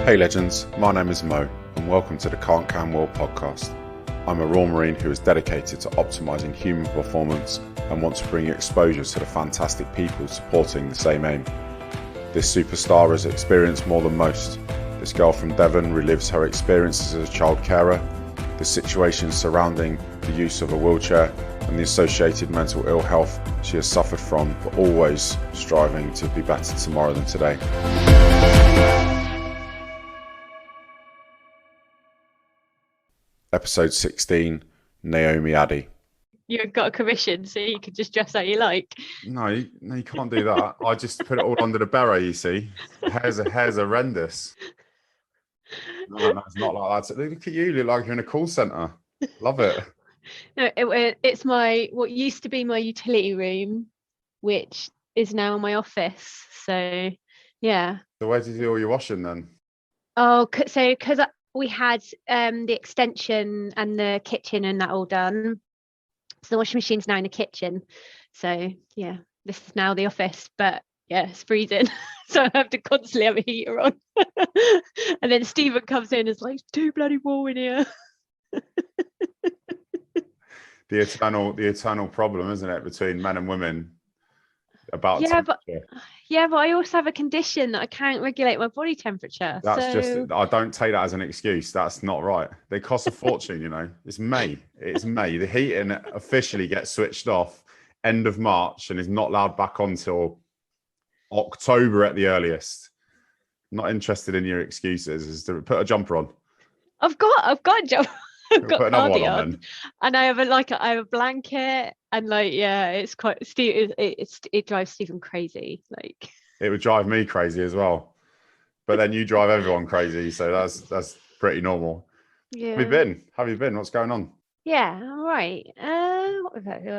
Hey legends, my name is Mo and welcome to the Can't Can Will podcast. I'm a Royal Marine who is dedicated to optimising human performance and wants to bring exposure to the fantastic people supporting the same aim. This superstar has experienced more than most. This girl from Devon relives her experiences as a child carer, the situations surrounding the use of a wheelchair and the associated mental ill health she has suffered from, but always striving to be better tomorrow than today. Episode 16, Naomi Adie. You've got a commission, so you can just dress how you like. No, you can't do that. I just put it all under the beret, you see. Hair's horrendous. No, it's not like that. Look at you, look like you're in a call centre. Love it. No, it's what used to be my utility room, which is now my office. So, yeah. So where did you do all your washing then? Oh, so because we had the extension and the kitchen and that all done. So the washing machine's now in the kitchen. So, yeah, this is now the office. But, yeah, it's freezing. So I have to constantly have a heater on. And then Stephen comes in and is like, it's too bloody warm in here. The eternal problem, isn't it, between men and women about temperature. But I also have a condition that I can't regulate my body temperature. I don't take that as an excuse. That's not right. They cost a fortune, you know. It's May. The heating officially gets switched off end of March and is not allowed back on till October at the earliest. Not interested in your excuses. Is to put a jumper on. I've got a jumper. I've got another one on, and I have a blanket, and it's quite it drives Stephen crazy. Like, it would drive me crazy as well, but then you drive everyone crazy, so that's pretty normal. Yeah. How have you been? What's going on? Yeah, all right.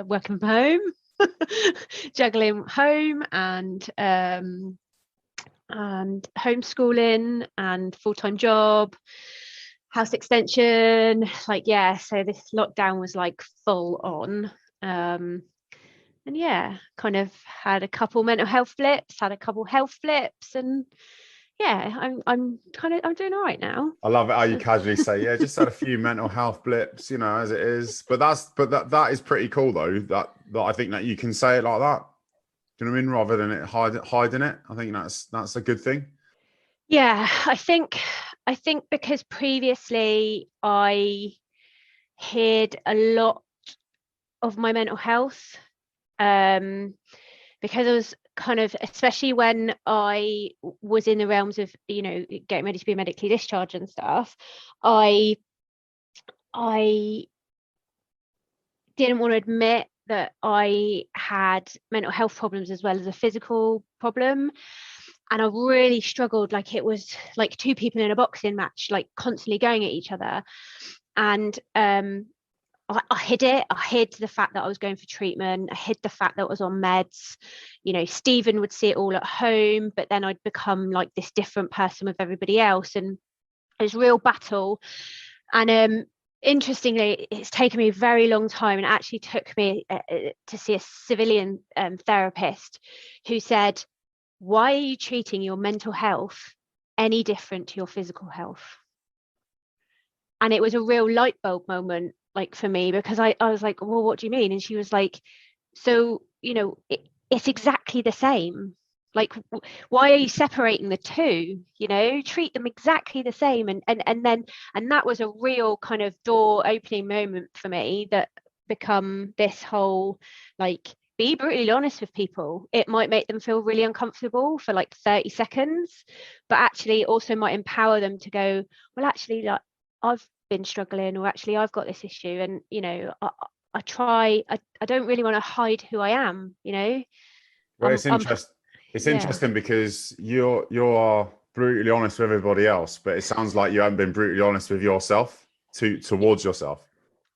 Working from home, juggling home and homeschooling and full-time job. House extension, so this lockdown was like full on. And kind of had a couple mental health flips, and I'm doing all right now. I love it how you casually say, just had a few mental health blips, you know, as it is. But that is pretty cool though, that I think that you can say it like that. Do you know what I mean? Rather than it hiding it. I think that's a good thing. Yeah, I think because previously I hid a lot of my mental health, because I was kind of, especially when I was in the realms of, you know, getting ready to be medically discharged and stuff, I didn't want to admit that I had mental health problems as well as a physical problem. And I really struggled, like it was like two people in a boxing match, like constantly going at each other. And I hid it. I hid the fact that I was going for treatment. I hid the fact that I was on meds. You know, Stephen would see it all at home, but then I'd become like this different person with everybody else. And it was a real battle. And interestingly, it's taken me a very long time, and it actually took me to see a civilian therapist who said, why are you treating your mental health any different to your physical health? And it was a real light bulb moment, like for me, because I was like, well, what do you mean? And she was like, so, you know, it's exactly the same. Like, why are you separating the two? You know, treat them exactly the same. And that was a real kind of door opening moment for me that become this whole, like, be brutally honest with people. It might make them feel really uncomfortable for like 30 seconds, but actually also might empower them to go, well, actually, like, I've been struggling, or actually I've got this issue. And, you know, I don't really want to hide who I am, you know. Well, it's interesting because you're brutally honest with everybody else, but it sounds like you haven't been brutally honest with yourself towards yourself.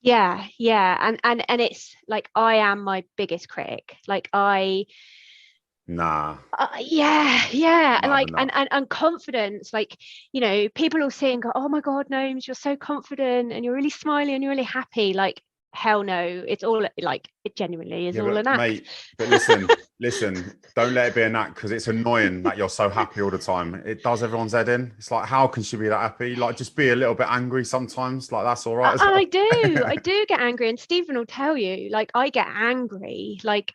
Yeah. And it's like, I am my biggest critic. Like Nah. Yeah. And confidence, like, you know, people will see and go, oh my God, Gnomes, you're so confident and you're really smiley and you're really happy. Like, hell no, it's all like, it genuinely is all an act. Mate, but listen, don't let it be an act, because it's annoying that you're so happy all the time. It does everyone's head in. It's like, how can she be that happy? Like, just be a little bit angry sometimes. Like, that's all right as well. I do get angry, and Stephen will tell you, like, I get angry. Like,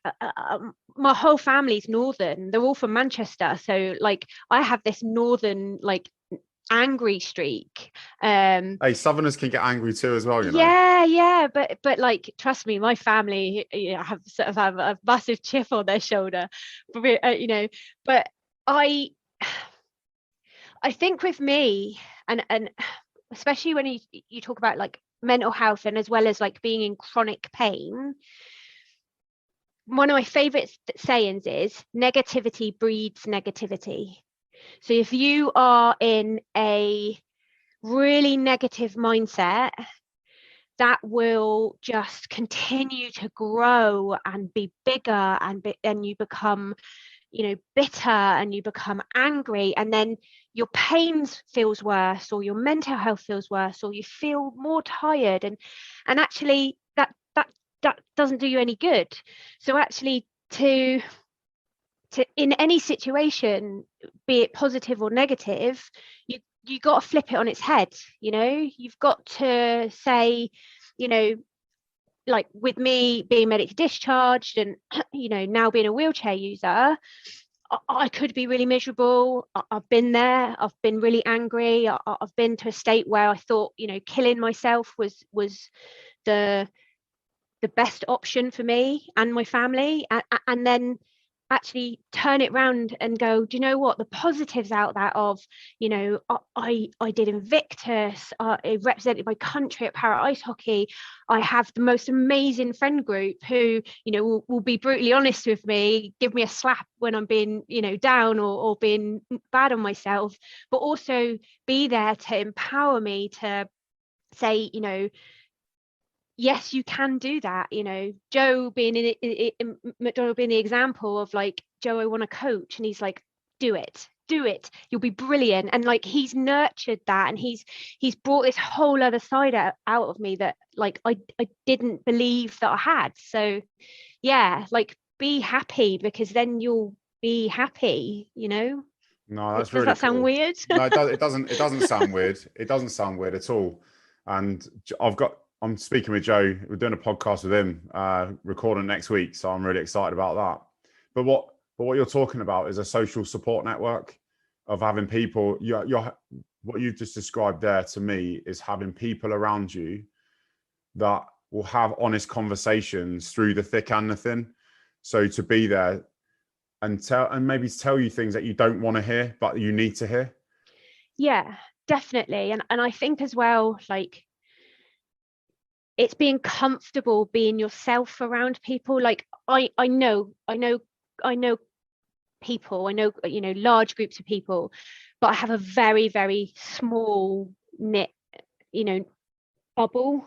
my whole family's northern. They're all from Manchester, so like I have this northern like angry streak. Hey, Southerners can get angry too as well, you know. Yeah, but like, trust me, my family, you know, have a massive chip on their shoulder, you know. But I think with me, and especially when you talk about like mental health, and as well as like being in chronic pain, one of my favorite sayings is negativity breeds negativity. So if you are in a really negative mindset, that will just continue to grow and be bigger, and you become, you know, bitter, and you become angry, and then your pain feels worse, or your mental health feels worse, or you feel more tired, and actually that doesn't do you any good. So actually, to in any situation, be it positive or negative, you got to flip it on its head. You know, you've got to say, you know, like with me being medically discharged, and you know, now being a wheelchair user, I could be really miserable. I've been there. I've been really angry. I've been to a state where I thought, you know, killing myself was the best option for me and my family, and then actually turn it around and go, do you know what, the positives out that of, you know, I did Invictus, I represented my country at para ice hockey, I have the most amazing friend group who, you know, will be brutally honest with me, give me a slap when I'm being, you know, down, or being bad on myself, but also be there to empower me to say, you know, yes, you can do that. You know, Joe being in McDonald being the example of like, Joe, I want to coach, and he's like, do it, you'll be brilliant. And like, he's nurtured that, and he's brought this whole other side out of me that like I didn't believe that I had. So yeah, like, be happy, because then you'll be happy, you know. No, that's Does really that sound cool. weird? No, it doesn't sound weird. It doesn't sound weird at all. And I'm speaking with Joe. We're doing a podcast with him, recording next week. So I'm really excited about that. But what you're talking about is a social support network of having people. What you've just described there to me is having people around you that will have honest conversations through the thick and the thin. So to be there and maybe tell you things that you don't want to hear, but you need to hear. Yeah, definitely. And I think as well, like, it's being comfortable being yourself around people. Like, I know people, I know, you know, large groups of people, but I have a very, very small knit, you know, bubble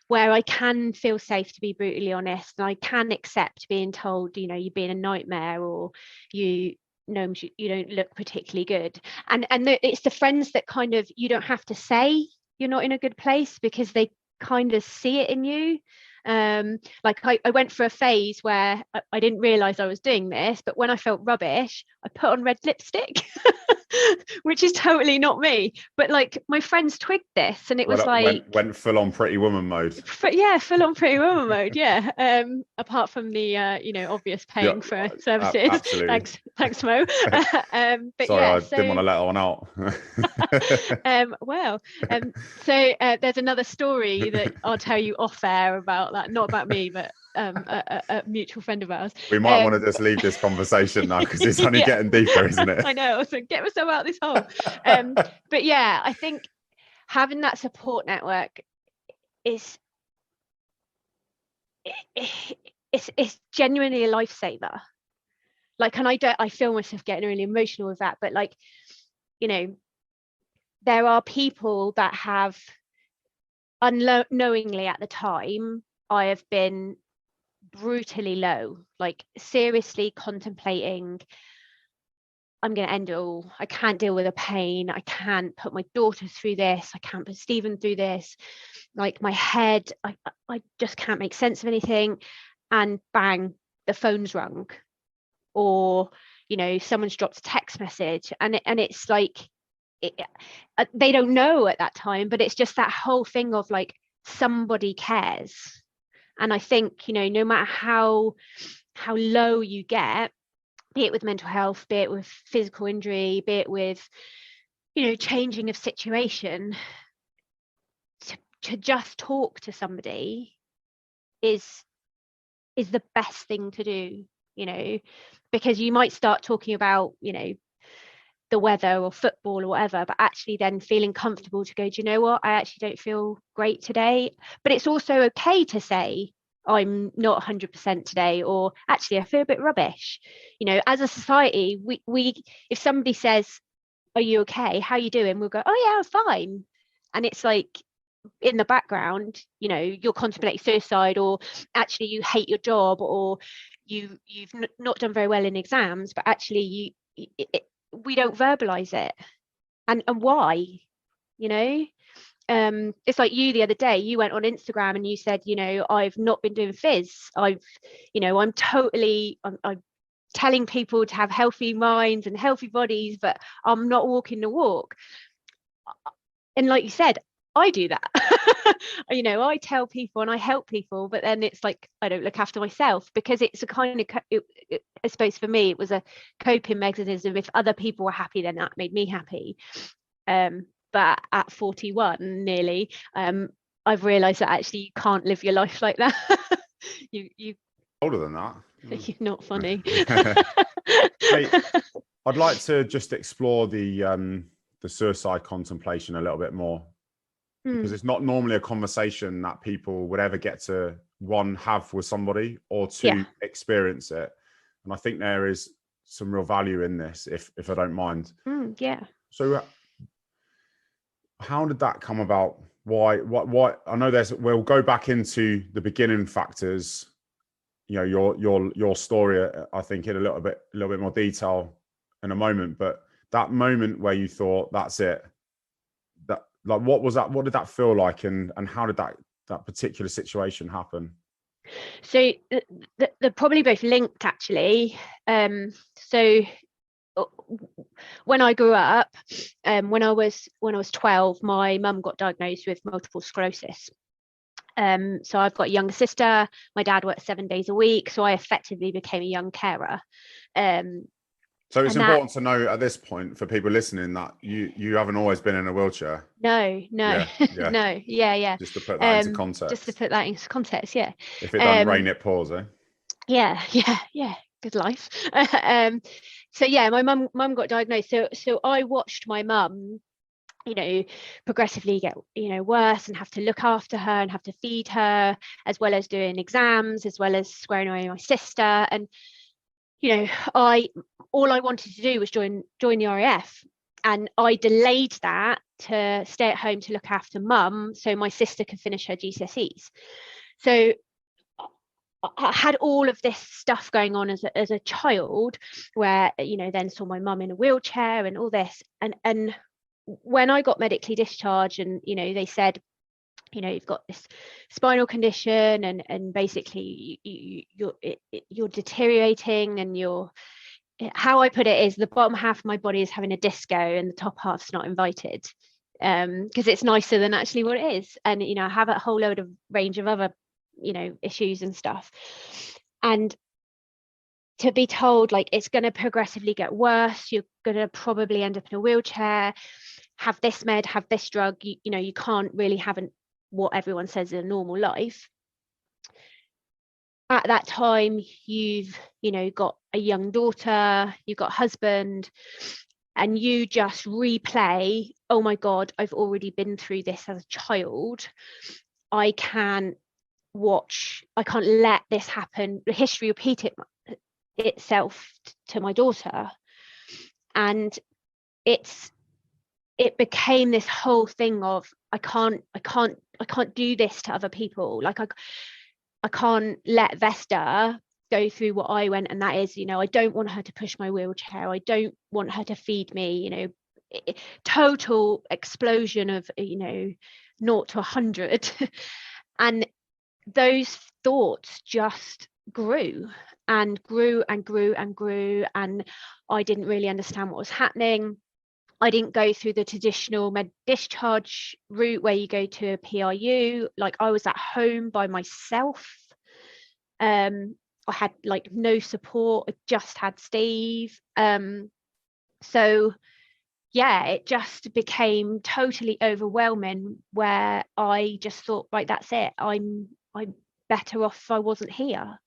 where I can feel safe to be brutally honest, and I can accept being told, you know, you're being a nightmare, or you know, you don't look particularly good. And it's the friends that kind of, you don't have to say you're not in a good place, because they kind of see it in you. Like, I went for a phase where I didn't realize I was doing this, but when I felt rubbish, I put on red lipstick. Which is totally not me, but like, my friends twigged this, and it was like, went full on Pretty Woman mode. yeah, full on Pretty Woman mode. Yeah. Apart from the you know, obvious paying for services. Absolutely. Thanks Mo. But sorry, yeah, I didn't want to let that one out. Well, so there's another story that I'll tell you off air about that, not about me, but a mutual friend of ours. We might want to just leave this conversation now, because it's only getting deeper, isn't it? I know, so get myself out of this hole. But yeah, I think having that support network is it's genuinely a lifesaver. Like, and I feel myself getting really emotional with that, but like, you know, there are people that have unknowingly, at the time, I have been brutally low, like seriously contemplating I'm going to end it all. I can't deal with the pain. I can't put my daughter through this. I can't put Stephen through this. Like my head, I just can't make sense of anything. And bang, the phone's rung, or someone's dropped a text message, and it's like they don't know at that time, but it's just that whole thing of like somebody cares. And I think no matter how low you get, be it with mental health, be it with physical injury, be it with changing of situation, to just talk to somebody is the best thing to do, because you might start talking about the weather or football or whatever, but actually then feeling comfortable to go, do you know what, I actually don't feel great today. But it's also okay to say, I'm not 100% today, or actually I feel a bit rubbish. As a society, we if somebody says, are you okay, how are you doing, we'll go, oh yeah, I'm fine. And it's like in the background, you're contemplating suicide, or actually you hate your job, or you've not done very well in exams, but actually we don't verbalize it. And why? It's like you the other day, you went on Instagram and you said, I've not been doing phys. I'm telling people to have healthy minds and healthy bodies, but I'm not walking the walk. And like you said, I do that. I tell people and I help people, but then it's like I don't look after myself, because it's a kind of I suppose for me it was a coping mechanism. If other people were happy, then that made me happy. But at 41 nearly, I've realized that actually you can't live your life like that. you older than that. You're not funny. Hey, I'd like to just explore the suicide contemplation a little bit more, because it's not normally a conversation that people would ever get to, one, have with somebody, or two, experience it. And I think there is some real value in this, if I don't mind. Yeah. So how did that come about? Why? I know we'll go back into the beginning factors, your story, I think, in a little bit more detail in a moment. But that moment where you thought, that's it, that, like, what was that? What did that feel like? And how did that particular situation happen? So they're probably both linked, actually. So when I grew up, when I was 12, my mum got diagnosed with multiple sclerosis. So I've got a younger sister. My dad worked 7 days a week, so I effectively became a young carer. So it's important to know at this point, for people listening, that you haven't always been in a wheelchair. No. Yeah. No. Yeah. Just to put that into context. Yeah. If it doesn't rain, it pours, eh? Yeah. Good life. So yeah, my mum got diagnosed. So I watched my mum, progressively get worse, and have to look after her and have to feed her, as well as doing exams, as well as squaring away my sister. And all I wanted to do was join the RAF, and I delayed that to stay at home to look after mum, so my sister could finish her GCSEs. So I had all of this stuff going on as a child, where then saw my mum in a wheelchair and all this, and when I got medically discharged, and they said, you've got this spinal condition, and basically you're deteriorating, and how I put it is, the bottom half of my body is having a disco and the top half's not invited, because it's nicer than actually what it is. And I have a whole load of range of other issues and stuff, and to be told, like, it's going to progressively get worse, you're going to probably end up in a wheelchair, have this med, have this drug, you can't really have what everyone says is a normal life. At that time, you've got a young daughter, you've got a husband, and you just replay, oh my God, I've already been through this as a child. I can't let this happen, the history repeat itself to my daughter. And it became this whole thing of, I can't do this to other people. Like I can't let Vesta go through what I went, and that is, I don't want her to push my wheelchair, I don't want her to feed me, total explosion of 0 to 100. And those thoughts just grew and grew and grew and grew, and I didn't really understand what was happening. I didn't go through the traditional med discharge route where you go to a PRU. Like, I was at home by myself. I had like no support. I just had Steve. So yeah, it just became totally overwhelming, where I just thought, right, that's it. I'm better off if I wasn't here.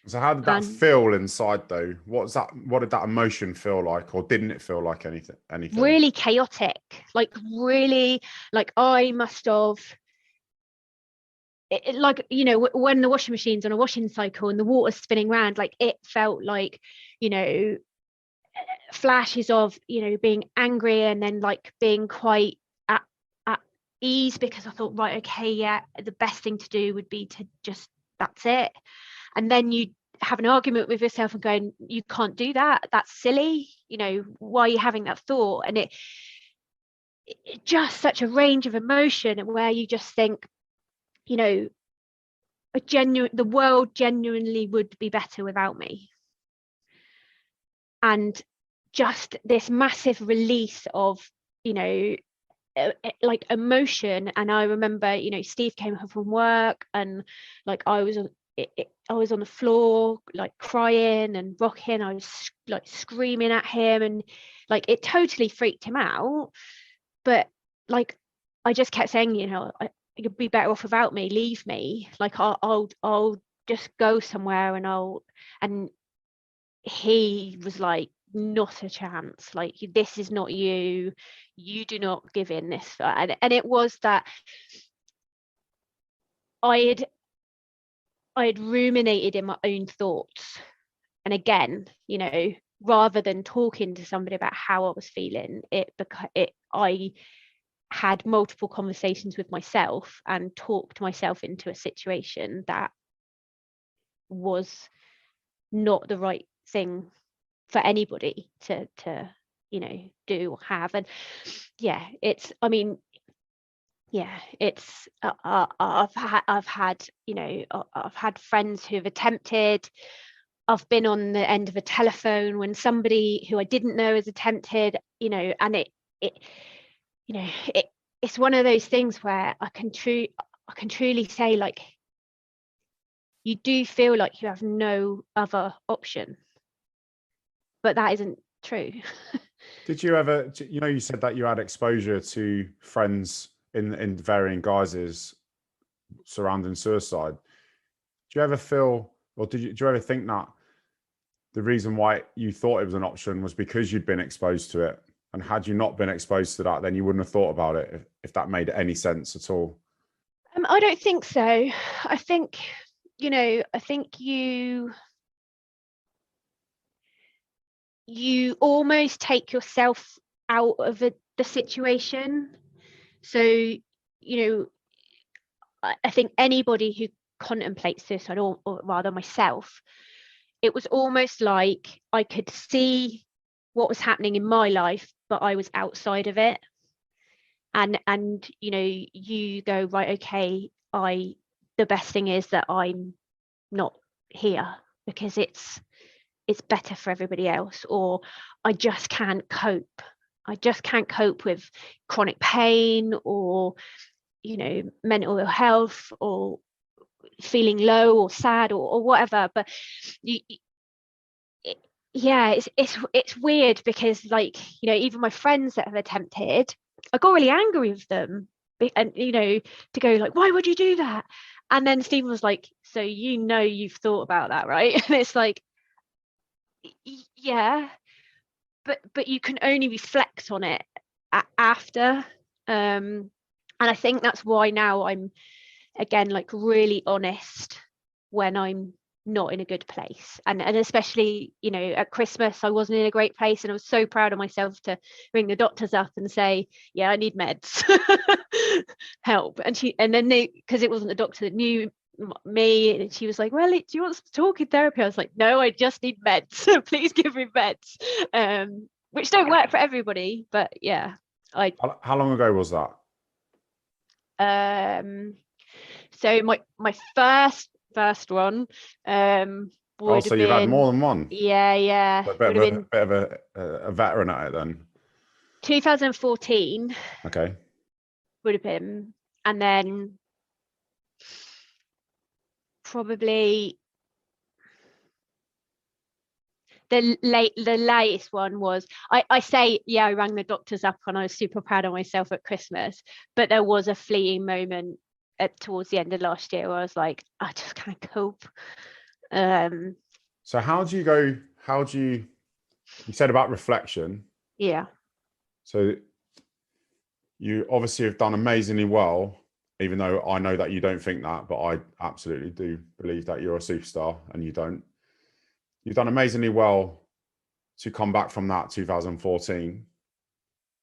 So how did that feel inside though? What did that emotion feel like, or didn't it feel like anything? Really chaotic, like really, like I must have, like, when the washing machine's on a washing cycle and the water's spinning around, like it felt like, flashes of, being angry, and then like being quite at ease, because I thought, right, okay, yeah, the best thing to do would be to just, that's it. And then you have an argument with yourself and going, you can't do that, that's silly, why are you having that thought? And it just such a range of emotion, where you just think, the world genuinely would be better without me. And just this massive release of, like emotion. And I remember, Steve came home from work, and like I was on the floor, like crying and rocking. I was like screaming at him, and like it totally freaked him out. But like I just kept saying, you'd be better off without me, leave me, like I'll just go somewhere, and he was like, not a chance, like this is not you do not give in this. And it was that I had ruminated in my own thoughts, and again, rather than talking to somebody about how I was feeling, I had multiple conversations with myself and talked myself into a situation that was not the right thing for anybody to do or have. And yeah, it's I've had friends who've attempted. I've been on the end of a telephone when somebody who I didn't know has attempted, and it's one of those things where I can truly say, like, you do feel like you have no other option, but that isn't true. Did you ever, you said that you had exposure to friends in varying guises surrounding suicide. Do you ever feel, or do you ever think that the reason why you thought it was an option was because you'd been exposed to it? And had you not been exposed to that, then you wouldn't have thought about it, if that made any sense at all? I don't think so. I think, you almost take yourself out of the situation. So, I think anybody who contemplates suicide, or rather myself, it was almost like I could see what was happening in my life, but I was outside of it. And you go, right, okay, the best thing is that I'm not here, because it's better for everybody else, or I just can't cope with chronic pain, or mental ill health, or feeling low or sad, or whatever. But it's weird, because like, even my friends that have attempted, I got really angry with them, and to go like, why would you do that? And then Stephen was like, so you've thought about that, right? And it's like, yeah, but you can only reflect on it after. And I think that's why now I'm, again, like really honest when I'm not in a good place. And especially, at Christmas, I wasn't in a great place, and I was so proud of myself to ring the doctors up and say, yeah, I need meds, help. And then because it wasn't the doctor that knew me, and she was like, well, do you want some talking therapy? I was like, no, I just need meds. Please give me meds, which don't work for everybody, but yeah. How long ago was that? So my first one would So have you've had been, more than one. yeah, A would have been bit of a veteran at it then. 2014 Okay. would have been, and then probably the latest one was, I say, yeah, I rang the doctors up and I was super proud of myself at Christmas, but there was a fleeting moment towards the end of last year where I was like, I just can't cope. So you said about reflection. Yeah. So you obviously have done amazingly well, even though I know that you don't think that, but I absolutely do believe that you're a superstar and you don't. You've done amazingly well to come back from that 2014.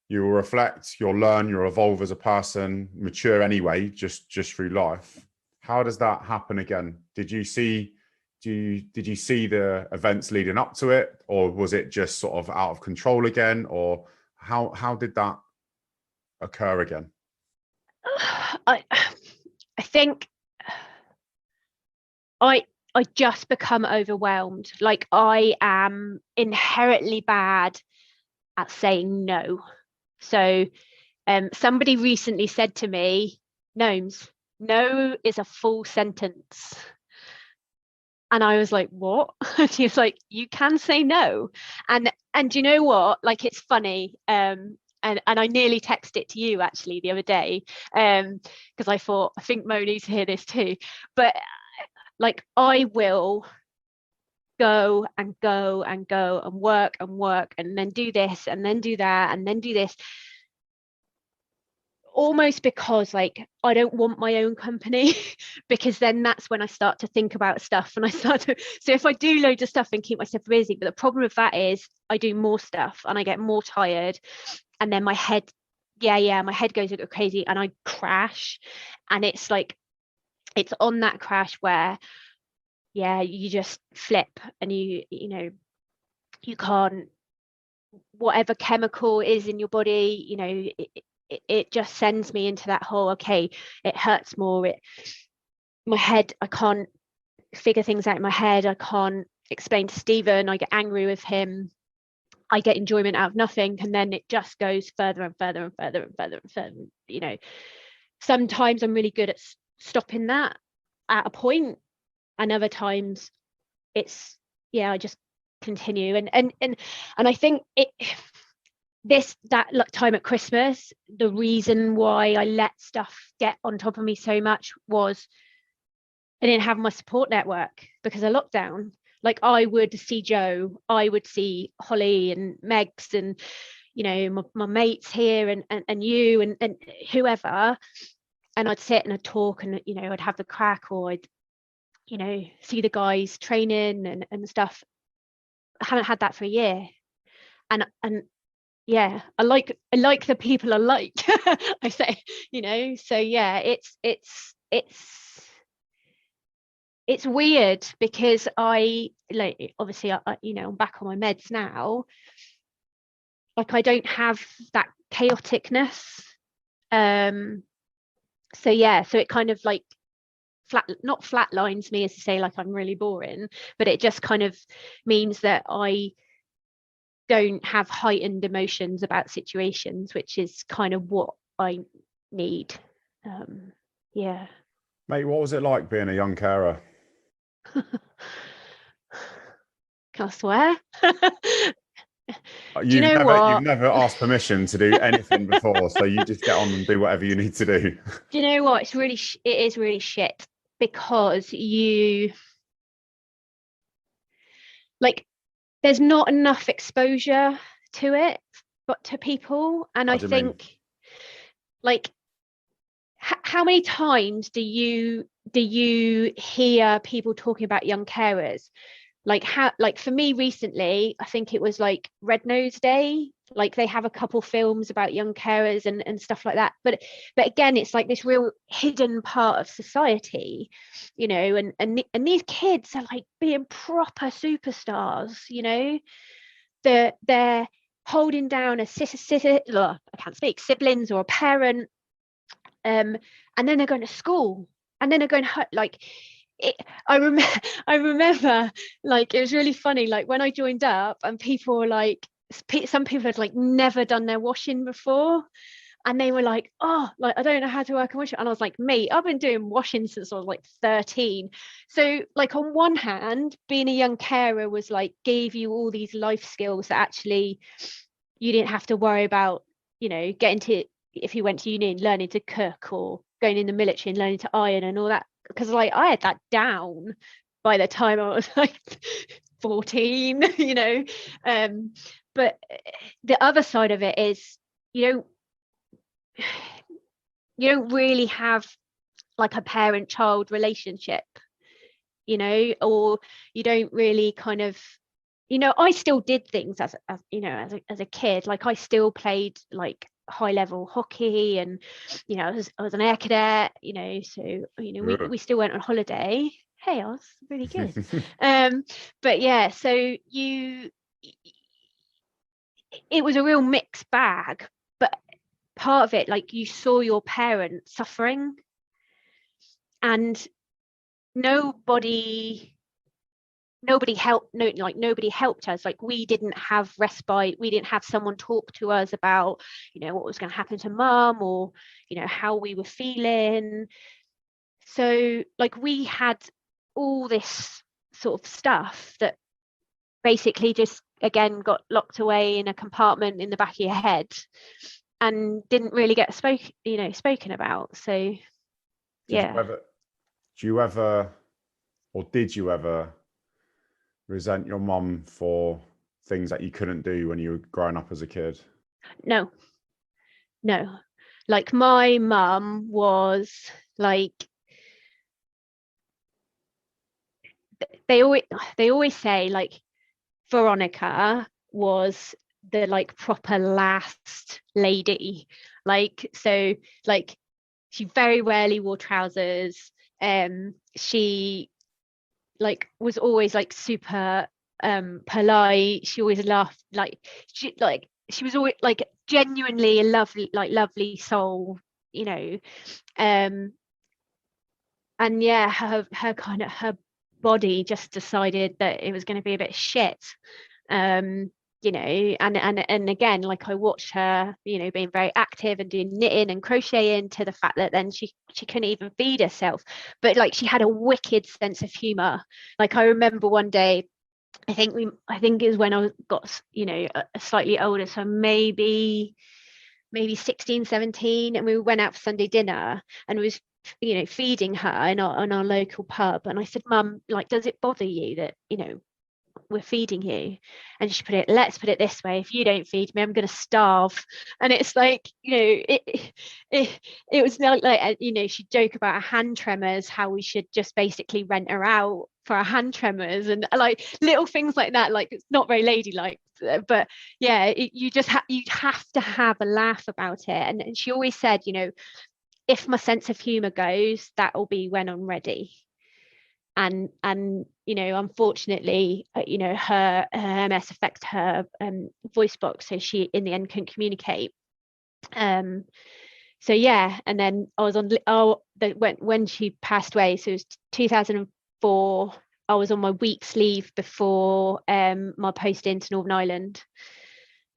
You will reflect, you'll learn, you'll evolve as a person, mature anyway, just through life. How does that happen again? Did you see the events leading up to it, or was it just sort of out of control again, or how did that occur again? I think I just become overwhelmed. Like, I am inherently bad at saying no. So somebody recently said to me, Gnomes, no is a full sentence. And I was like, what? And he was like, you can say no. And you know what? Like, it's funny. And I nearly texted it to you actually the other day, because I thought, I think Mo needs to hear this too. But like, I will go and go and go and work and then do this and then do that and then do this, almost because like I don't want my own company because then that's when I start to think about stuff and so if I do loads of stuff and keep myself busy, but the problem with that is I do more stuff and I get more tired, and then my head goes a bit crazy and I crash, and it's like, it's on that crash where you just flip and you know, you can't, whatever chemical is in your body, you know, it just sends me into that whole, okay, it hurts more, my head, I can't figure things out in my head, I can't explain to Stephen, I get angry with him, I get enjoyment out of nothing, and then it just goes further and further and further and further and further. You know, sometimes I'm really good at stopping that at a point, and other times it's I just continue, and I think that time at Christmas, the reason why I let stuff get on top of me so much was I didn't have my support network because of lockdown. Like, I would see Joe, I would see Holly and Megs and, you know, my mates here and you and whoever, and I'd sit and I'd talk and, you know, I'd have the crack, or I'd, you know, see the guys training and stuff. I haven't had that for a year, and yeah, I like the people I like. I say, you know, so yeah, it's weird because I, like, obviously you know, I'm back on my meds now, like I don't have that chaoticness, so it kind of like not flatlines me, as to say like I'm really boring, but it just kind of means that I don't have heightened emotions about situations, which is kind of what I need. Yeah. Mate, what was it like being a young carer? Can I swear? Do you You've know you've what? never asked permission to do anything before, so you just get on and do whatever you need to do. Do you know what? It is really shit, because you, like, there's not enough exposure to it, but to people, and I What do you mean? think, like, how many times do you hear people talking about young carers, like how, like for me recently, I think it was like Red Nose Day. Like they have a couple films about young carers and stuff like that. But again, it's like this real hidden part of society, you know, and these kids are like being proper superstars, you know. They're holding down a I can't speak, siblings or a parent, and then they're going to school, and then they're going like it, I remember like it was really funny, like when I joined up and people were like, some people had like never done their washing before, and they were like, oh, like I don't know how to work a washer. And I was like, mate, I've been doing washing since I was like 13. So like on one hand, being a young carer was like gave you all these life skills that actually you didn't have to worry about, you know, getting to, if you went to uni and learning to cook, or going in the military and learning to iron and all that, because like I had that down by the time I was like 14, you know. But the other side of it is, you know, you don't really have like a parent-child relationship, you know, or you don't really kind of, you know, I still did things as you know, as a kid. Like I still played like high level hockey, and you know, I was an air cadet, you know, so you know, we still went on holiday. Hey, I was really good. But yeah, so it was a real mixed bag, but part of it, like you saw your parents suffering, and nobody helped, no, like nobody helped us. Like we didn't have respite, we didn't have someone talk to us about, you know, what was going to happen to mum, or you know, how we were feeling. So like we had all this sort of stuff that basically just again got locked away in a compartment in the back of your head and didn't really get spoken about. So yeah. Do you ever, or did you ever resent your mum for things that you couldn't do when you were growing up as a kid? No, like my mum was like, they always say like Veronica was the like proper last lady, like, so like she very rarely wore trousers. She like was always like super polite. She always laughed, like she was always like genuinely a lovely soul, you know. um and yeah, her kind of her body just decided that it was going to be a bit shit. You know, and again, like I watched her, you know, being very active and doing knitting and crocheting, to the fact that then she couldn't even feed herself. But like she had a wicked sense of humor. Like I remember one day, I think it was when I got, you know, a slightly older, so maybe 16, 17, and we went out for Sunday dinner, and was, you know, feeding her in our local pub. And I said, Mum, like, does it bother you that, you know, we're feeding you? And she put it, let's put it this way, if you don't feed me, I'm going to starve. And it's like, you know, it was like, you know, she'd joke about her hand tremors, how we should just basically rent her out for her hand tremors, and like little things like that. Like it's not very ladylike, but yeah, you have to have a laugh about it. And she always said, you know, if my sense of humor goes, that will be when I'm ready. And you know, unfortunately, you know, her MS affected her voice box, so she in the end couldn't communicate. So yeah, and then I was on when she passed away, so it was 2004. I was on my week's leave before my posting to Northern Ireland,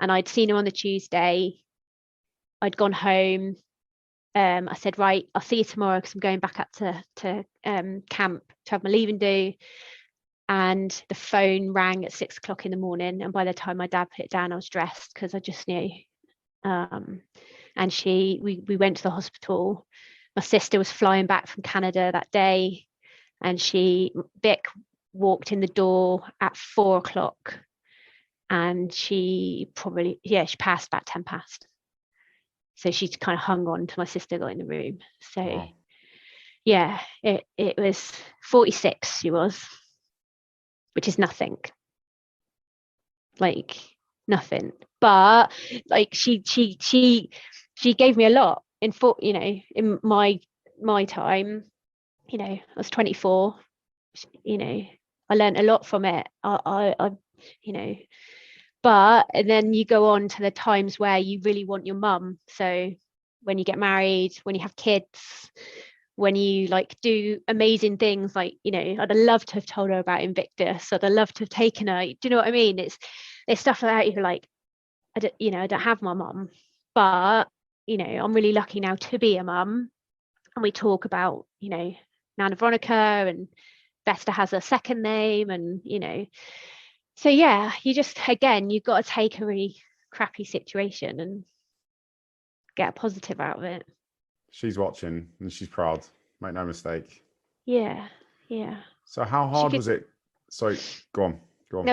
and I'd seen her on the Tuesday. I'd gone home. I said, right, I'll see you tomorrow, because I'm going back up to camp to have my leaving do. And the phone rang at 6 o'clock in the morning, and by the time my dad put it down, I was dressed, because I just knew. And we went to the hospital. My sister was flying back from Canada that day, and Vic walked in the door at 4 o'clock, and she passed about 10 past. So she kind of hung on to my sister got in the room. So wow. Yeah, it was 46 she was. which is nothing. Like nothing. But like she gave me a lot in in my time. I was 24. I learned a lot from it. I but and then you go on to the times where you really want your mum. So when you get married, when you have kids, when you like do amazing things, like I'd have loved to have told her about Invictus. I'd have loved to have taken her. Do you know what I mean? It's stuff like that. You're like, I don't have my mum, but I'm really lucky now to be a mum. And we talk about Nana Veronica, and Vesta has a second name, and so yeah, you just, again, you've got to take a really crappy situation and get a positive out of it. She's watching and she's proud. Make no mistake. Yeah. So how hard was it? Sorry, go on.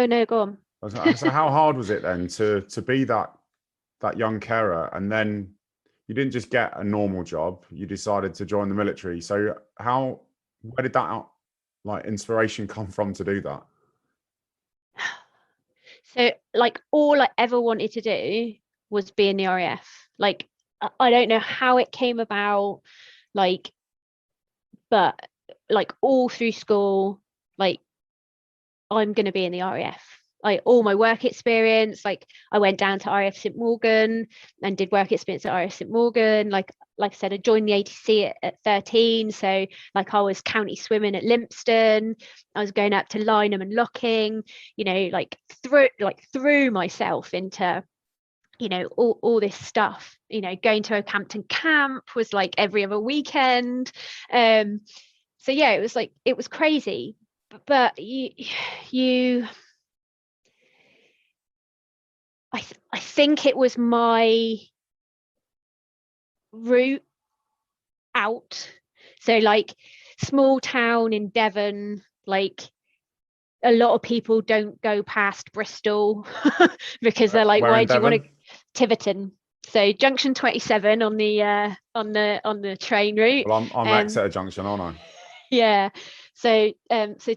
No, go on. So how hard was it then to be that young carer, and then you didn't just get a normal job, you decided to join the military. So where did that inspiration come from to do that? So like all I ever wanted to do was be in the RAF. Like I don't know how it came about, but like all through school, like I'm going to be in the RAF. Like all my work experience, like I went down to RAF St Morgan and did work experience at RAF St Morgan. Like I said, I joined the ATC at 13. So like I was county swimming at Lympstone. I was going up to Lynham and Locking, threw myself into all this stuff. Going to Oakhampton camp was like every other weekend. So yeah, it was crazy. But I think it was my route out. So like small town in Devon, like a lot of people don't go past Bristol because they're like, why do you want to Tiverton? So junction 27 on the train route. Well, I'm Exeter Junction, aren't I? Yeah. So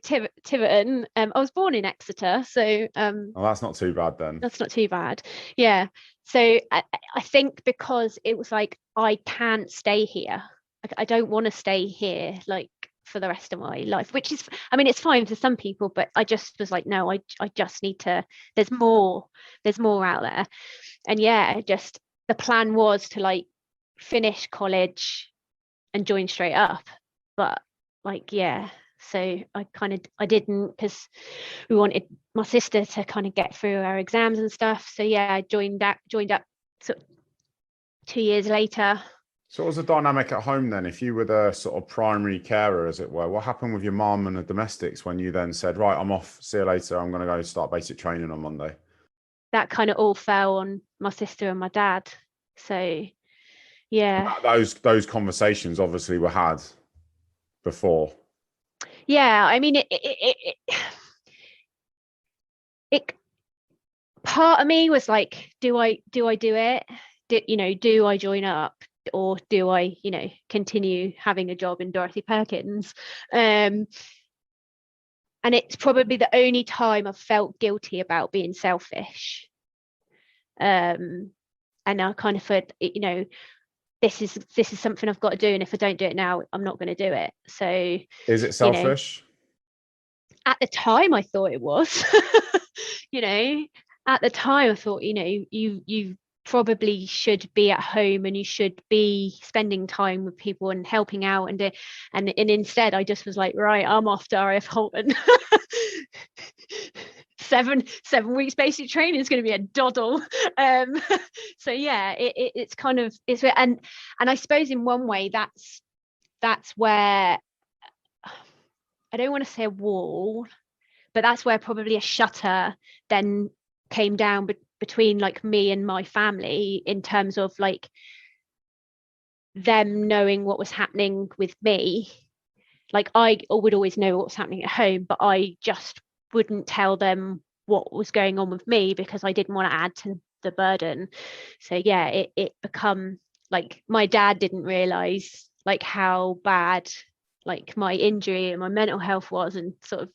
Tiverton. I was born in Exeter, so well, that's not too bad then. That's not too bad. Yeah. So I think because it was like I can't stay here. I don't want to stay here like for the rest of my life, which is, I mean, it's fine for some people, but I just was like, no, I just need to. There's more out there, and yeah, just the plan was to like finish college and join straight up, but like yeah. So I didn't, because we wanted my sister to kind of get through our exams and stuff. So yeah, I joined up sort of 2 years later. So what was the dynamic at home then? If you were the sort of primary carer, as it were, what happened with your mum and the domestics when you then said, right, I'm off, see you later, I'm going to go start basic training on Monday? That kind of all fell on my sister and my dad. So yeah. Those conversations obviously were had before. Yeah, I mean, it part of me was like, do I do it? Do I join up, or do I, continue having a job in Dorothy Perkins? And it's probably the only time I've felt guilty about being selfish. And I kind of thought, this is something I've got to do, and if I don't do it now, I'm not going to do it. So is it selfish? At the time I thought it was. At the time I thought, you probably should be at home and you should be spending time with people and helping out, and instead I just was like, right, I'm off to RAF Halton. 7 weeks basic training is going to be a doddle. So yeah, it's kind of, and I suppose in one way that's where, I don't want to say a wall, but that's where probably a shutter then came down between like me and my family, in terms of like them knowing what was happening with me. Like I would always know what was happening at home, but I just wouldn't tell them what was going on with me because I didn't want to add to the burden. So yeah, it become like my dad didn't realize like how bad like my injury and my mental health was, and sort of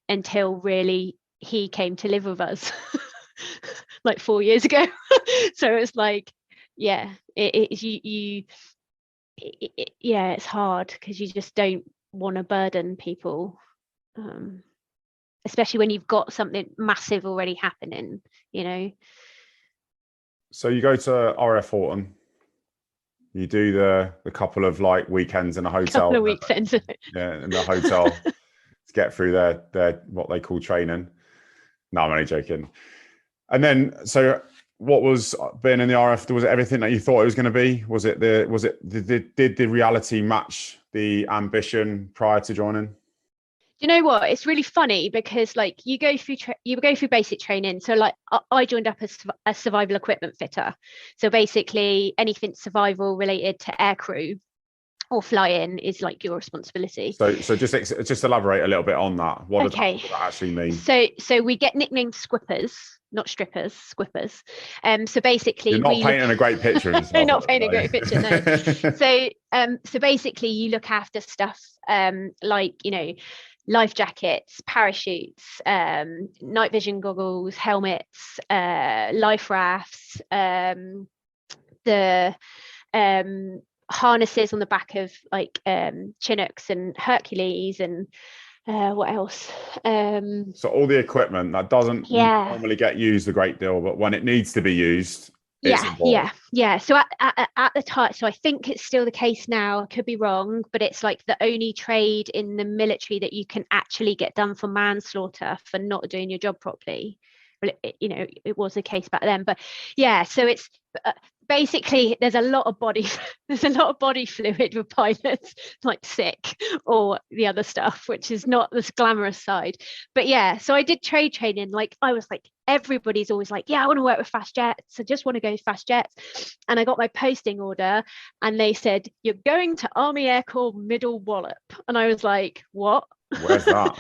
until really he came to live with us like 4 years ago. So it's like, yeah, it's hard because you just don't want to burden people, especially when you've got something massive already happening, you know. So you go to RF Horton, you do the couple of like weekends in a hotel, couple of weekends, yeah, in the hotel to get through their what they call training. No, I'm only joking. And then, so what was being in the RF? Was it everything that you thought it was going to be? Did the reality match the ambition prior to joining? You know what, it's really funny because like you go through basic training. So like I joined up as a survival equipment fitter, so basically anything survival related to aircrew or flying is like your responsibility. So just elaborate a little bit on that. What does that actually mean? So we get nicknamed squippers, not strippers, squippers. So basically, you're not painting a great picture. Not painting a great picture, no. So basically, you look after stuff like, you know, life jackets, parachutes, night vision goggles, helmets, life rafts, the harnesses on the back of like Chinooks and Hercules, and what else? So all the equipment that doesn't normally get used a great deal, but when it needs to be used, it's important. Yeah. So at the time, so I think it's still the case now, I could be wrong, but it's like the only trade in the military that you can actually get done for manslaughter for not doing your job properly. Well, you know, it was the case back then, but yeah, so it's basically there's a lot of body fluid with pilots, like sick or the other stuff, which is not the glamorous side. But yeah, so I did trade training. Like I was like, everybody's always like, yeah, I want to work with fast jets, I just want to go fast jets. And I got my posting order and they said, you're going to Army Air Corps Middle Wallop. And I was like, what? Where's that?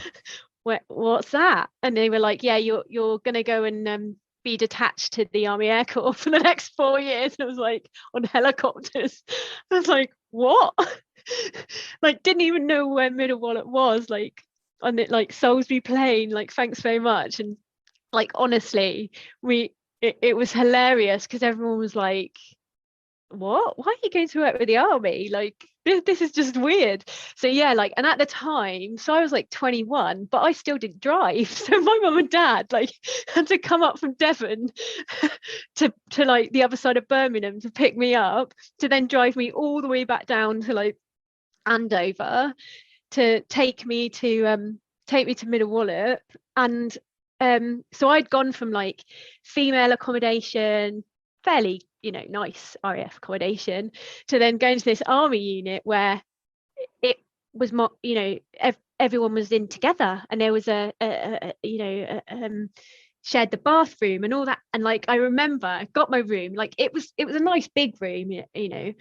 What's that? And they were like, yeah, you're gonna go and be detached to the Army Air Corps for the next 4 years. And I was like, on helicopters. I was like, what? Like, didn't even know where Middle Wallop was, like on it, like Salisbury Plain, like thanks very much. And like honestly, it was hilarious because everyone was like, what, why are you going to work with the army? Like this is just weird. So yeah, like, and at the time, so I was like 21, but I still didn't drive. So my mum and dad like had to come up from Devon to like the other side of Birmingham to pick me up, to then drive me all the way back down to like Andover to take me to Middle Wallop. And so I'd gone from like female accommodation, fairly, you know, nice RAF accommodation, to then going to this army unit where it was more, you know, everyone was in together, and there was shared the bathroom and all that. And like I remember I got my room, like it was a nice big room, you know.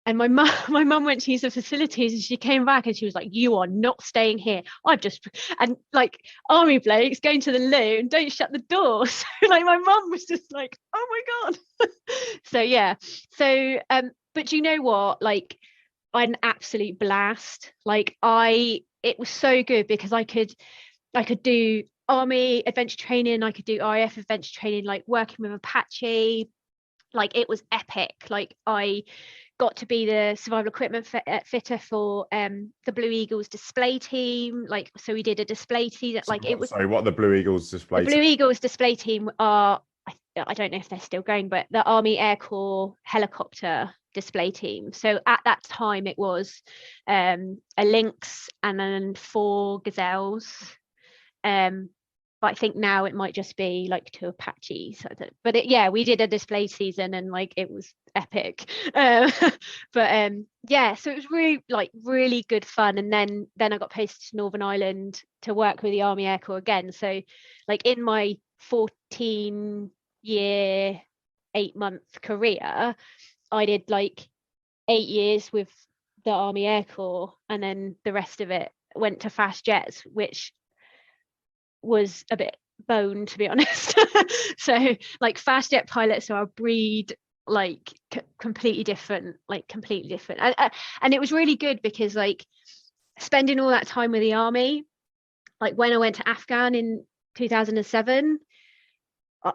And my mum went to use the facilities and she came back and she was like, you are not staying here. And like army blokes going to the loo and don't shut the door. So like my mum was just like, oh my God. So yeah. So but you know what? Like I had an absolute blast. Like it was so good because I could do army adventure training, I could do RAF adventure training, like working with Apache. Like it was epic. Like I got to be the survival equipment fitter for the Blue Eagles display team. Like, so we did a display team. Like it was. Sorry, what the Blue Eagles display? The Blue Eagles display team are, I don't know if they're still going, but the Army Air Corps helicopter display team. So at that time it was a Lynx and then 4 Gazelles. But I think now it might just be like 2 Apaches. But yeah, we did a display season and like it was epic. But yeah, so it was really good fun. And then I got posted to Northern Ireland to work with the Army Air Corps again. So like in my 14-year, 8-month career, I did like 8 years with the Army Air Corps, and then the rest of it went to fast jets, which was a bit bone, to be honest. So like fast jet pilots are a breed, like completely different. And it was really good because like spending all that time with the army, like when I went to Afghan in 2007,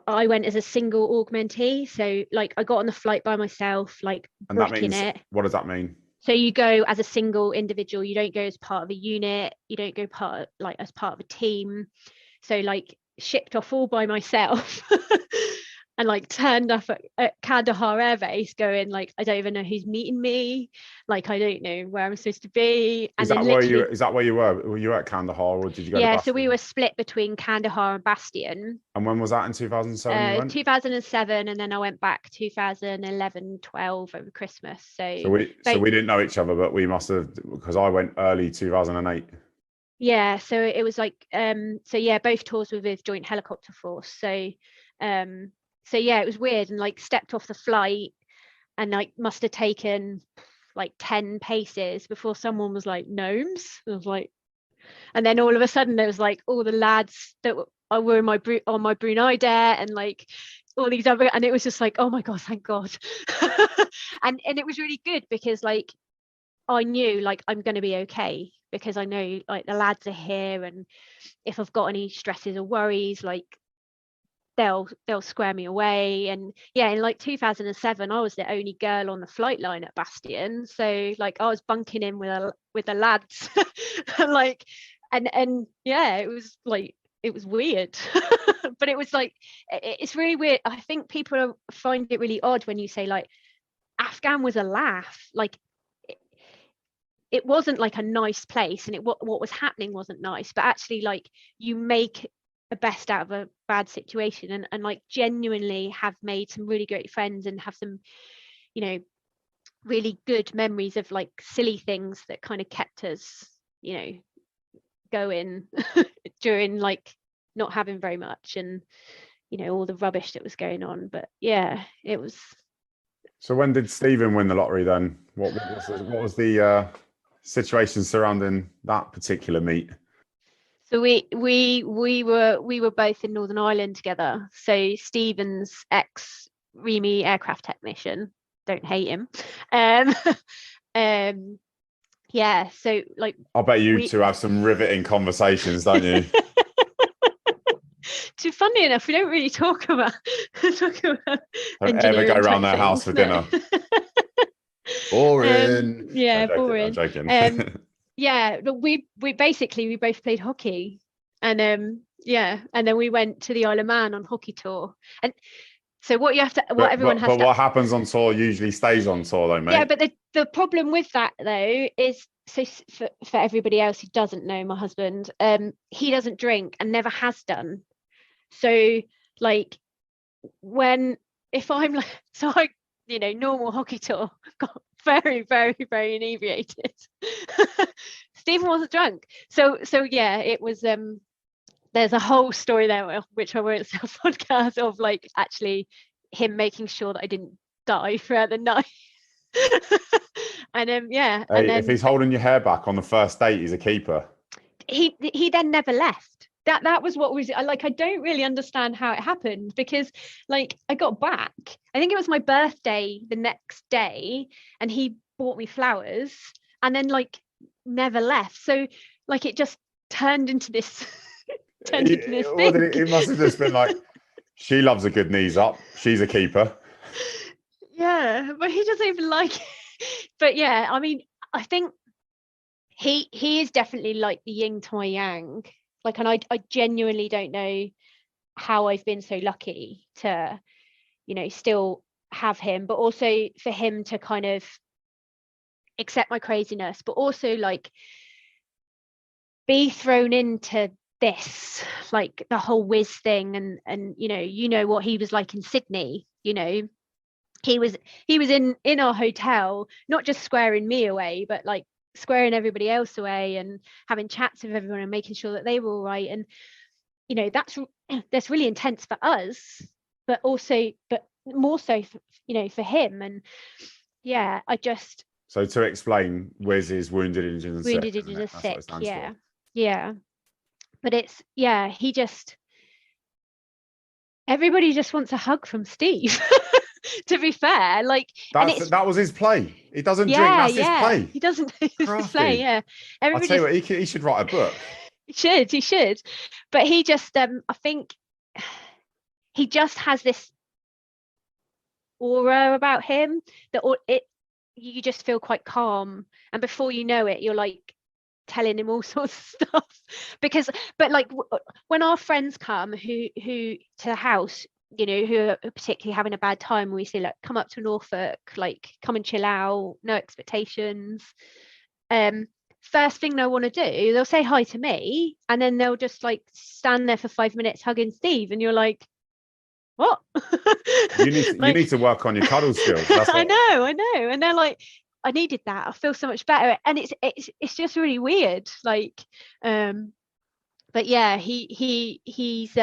I went as a single augmentee. So like I got on the flight by myself, like And that bricking means, it. what does that mean? So you go as a single individual, you don't go as part of a unit, you don't go as part of a team. So like shipped off all by myself and like turned up at Kandahar Air Base going like, I don't even know who's meeting me, like I don't know where I'm supposed to be. And then literally, Is that where you were? Were you at Kandahar, or did you go to yeah, so Bastion? we were split between Kandahar and Bastion. And when was that, in 2007 you went? 2007, and then I went back 2011, 12 over Christmas. So we didn't know each other, but we must have, because I went early 2008. Yeah, so it was like so yeah, both tours were with Joint Helicopter Force. So yeah, it was weird, and like stepped off the flight and like must have taken like 10 paces before someone was like, gnomes. I was like, and then all of a sudden there was like all the lads that were in on my Brunei dare, and like all these other, and it was just like, oh my god, thank god. and it was really good because like I knew like I'm going to be okay, because I know like the lads are here, and if I've got any stresses or worries, like they'll square me away. And yeah, in like 2007 I was the only girl on the flight line at Bastion, so like I was bunking in with the lads. Like and yeah, it was like, it was weird. But it was like, it's really weird. I think people find it really odd when you say like Afghan was a laugh. Like it wasn't like a nice place, and what was happening wasn't nice, but actually like you make the best out of a bad situation, and like genuinely have made some really great friends and have some, you know, really good memories of like silly things that kind of kept us, you know, going during like not having very much, and you know, all the rubbish that was going on. But yeah, it was. So when did Stephen win the lottery then? What was the situation surrounding that particular meet? So we were both in Northern Ireland together. So Stephen's ex Remy aircraft technician, don't hate him. Yeah, so like I bet you two have some riveting conversations, don't you? Too funny enough, we don't really talk about Don't ever go around their house for dinner. Boring. Yeah, boring. I'm joking. Yeah, but we both played hockey, and yeah, and then we went to the Isle of Man on hockey tour. And so what what happens on tour usually stays on tour, though, mate. Yeah, but the problem with that though is, so for everybody else who doesn't know my husband, he doesn't drink and never has done. So like if I'm like, so I, you know, normal hockey tour, got very, very, very inebriated. Stephen wasn't drunk. So yeah, it was there's a whole story there which I won't say on podcast, of like actually him making sure that I didn't die throughout the night. And yeah. Hey, and then, if he's holding your hair back on the first date, he's a keeper. He then never left. That was what was like, I don't really understand how it happened, because like I got back, I think it was my birthday the next day, and he bought me flowers and then like never left. So like it just turned into this thing. It must have just been like, she loves a good knees up, she's a keeper. Yeah, but he doesn't even like it. But yeah, I mean, I think he is definitely like the yin to my yang. Like, and I genuinely don't know how I've been so lucky to, you know, still have him, but also for him to kind of accept my craziness, but also like be thrown into this, like the whole whiz thing. And you know what he was like in Sydney. You know, he was in our hotel, not just squaring me away, but like squaring everybody else away, and having chats with everyone and making sure that they were all right. And you know, that's really intense for us, but more so for, you know, for him. And yeah, so to explain, Wiz is wounded, injured and sick. Yeah, but it's, yeah, everybody just wants a hug from Steve. To be fair, like that was his play. He doesn't drink. That's his play. He doesn't. His play. Yeah. I'll tell you what, he should write a book. He should. But he just, I think he just has this aura about him that you just feel quite calm, and before you know it, you're like telling him all sorts of stuff. But like when our friends come who to the house, you know, who are particularly having a bad time, we say, like, come up to Norfolk, like, come and chill out, no expectations. First thing they'll want to do, they'll say hi to me, and then they'll just like stand there for 5 minutes hugging Steve, and you're like, what? You need to work on your cuddle skills. That's what... I know. And they're like, I needed that. I feel so much better. And it's just really weird. Like, but yeah, he's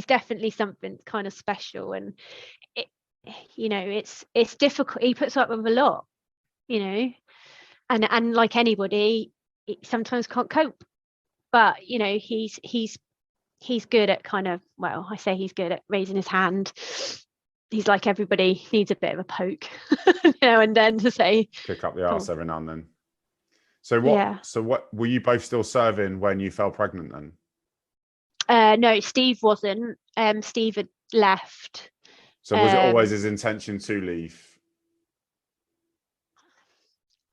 definitely something kind of special. And it, you know, it's difficult. He puts up with a lot, you know, and like anybody, sometimes can't cope. But you know, he's good at kind of, well, I say he's good at raising his hand. He's like, everybody needs a bit of a poke, you know, and then to say, pick up the arse every now and then. So what were you both still serving when you fell pregnant then? No, Steve wasn't. Steve had left. So was it always his intention to leave?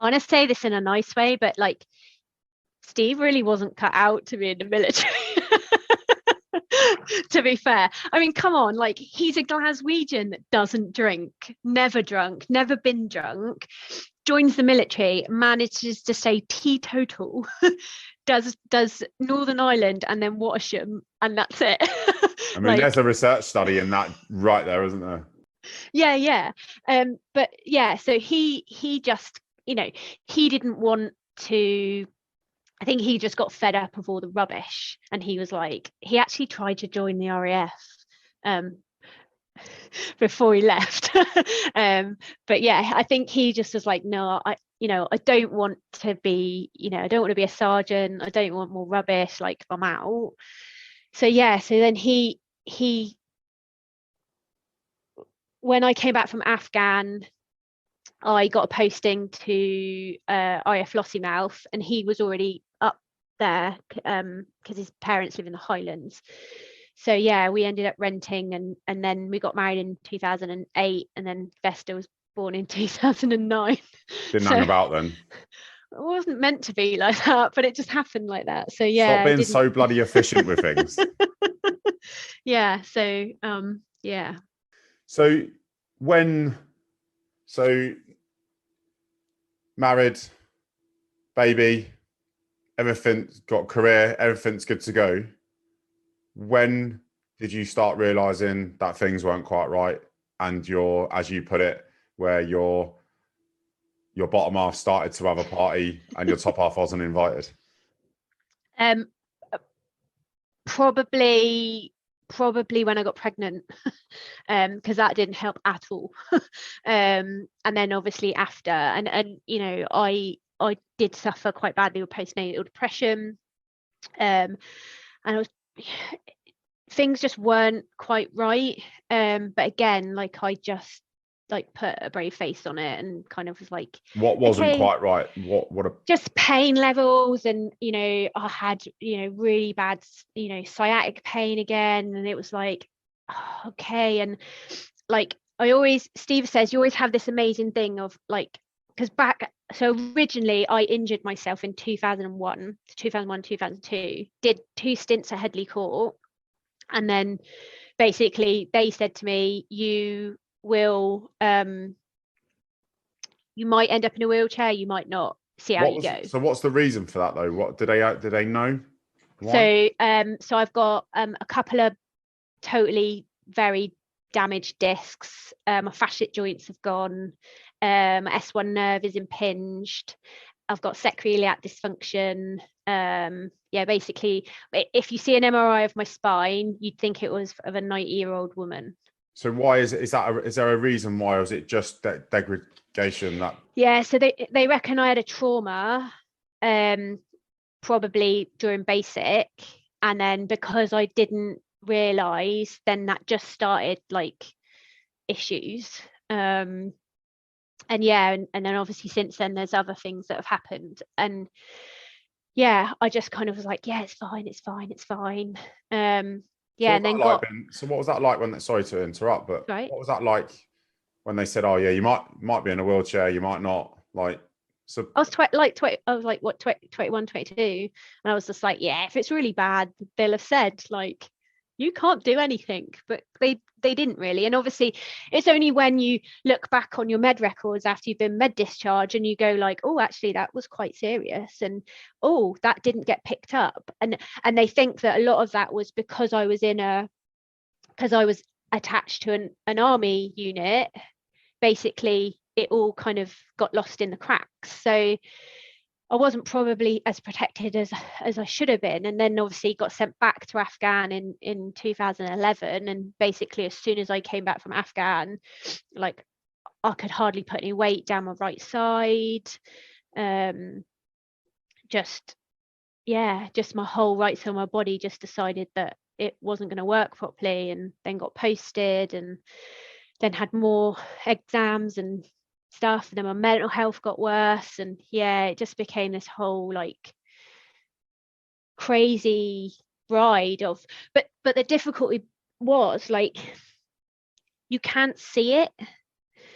I want to say this in a nice way, but like, Steve really wasn't cut out to be in the military. To be fair, I mean, come on, like, he's a Glaswegian that doesn't drink, never drunk, never been drunk, joins the military, manages to stay teetotal, does Northern Ireland and then Wattersham, and that's it. I mean, like, there's a research study in that right there, isn't there? Yeah. But yeah, so he just, you know, he didn't want to. I think he just got fed up of all the rubbish, and he was like, he actually tried to join the RAF before he left. But yeah, I think he just was like, no, I don't want to be, you know, I don't want to be a sergeant. I don't want more rubbish. Like, I'm out. So yeah, so then he when I came back from Afghan, I got a posting to IF Lossiemouth, and he was already up there because his parents live in the Highlands. So yeah, we ended up renting, and then we got married in 2008, and then Vesta was born in 2009. Didn't hang about then. It wasn't meant to be like that, but it just happened like that. So yeah, stop being so bloody efficient with things. Yeah. So yeah. So married, baby, everything's got career, everything's good to go. When did you start realizing that things weren't quite right, and as you put it, where your bottom half started to have a party and your top half wasn't invited? Probably when I got pregnant, because that didn't help at all. And then obviously after, and you know, I did suffer quite badly with postnatal depression, and things just weren't quite right. But again, like, I just like put a brave face on it and kind of was like, what wasn't quite right? What just pain levels, and you know, I had, you know, really bad, you know, sciatic pain again, and it was like, oh, okay. And like, Steve says, you always have this amazing thing of like, because so originally I injured myself in 2001, 2002, did 2 stints at Headley Court, and then basically they said to me, you might end up in a wheelchair, you might not. See how you go. So what's the reason for that though? What did they know? Why? So I've got a couple of totally very damaged discs. My fasciate joints have gone. My S1 nerve is impinged. I've got sacroiliac dysfunction. Yeah, basically, if you see an MRI of my spine, you'd think it was of a 90-year-old woman. So why is there a reason why, or is it just degradation? That yeah, so they reckon I had a trauma, probably during basic, and then because I didn't realise, then that just started like issues. And yeah, and then obviously since then there's other things that have happened, and yeah, I just kind of was like, yeah, it's fine, it's fine, it's fine. So Yeah, what and was then that like got then? So what was that like when? Sorry to interrupt, but right. what was that like when they said, "Oh yeah, you might be in a wheelchair, you might not." Like, so I was I was like what 20, 21, 22, and I was just like, yeah, if it's really bad, they'll have said like you can't do anything, but they didn't really. And obviously, it's only when you look back on your med records after you've been med discharged and you go like, oh, actually that was quite serious, and oh, that didn't get picked up, and they think that a lot of that was because I was attached to an army unit. Basically it all kind of got lost in the cracks, so I wasn't probably as protected as I should have been. And then obviously got sent back to Afghan in 2011, and basically as soon as I came back from Afghan, like I could hardly put any weight down my right side. Just yeah, just my whole right side of my body just decided that it wasn't going to work properly, and then got posted, and then had more exams and stuff, and then my mental health got worse, and yeah, it just became this whole like crazy ride of but the difficulty was like you can't see it.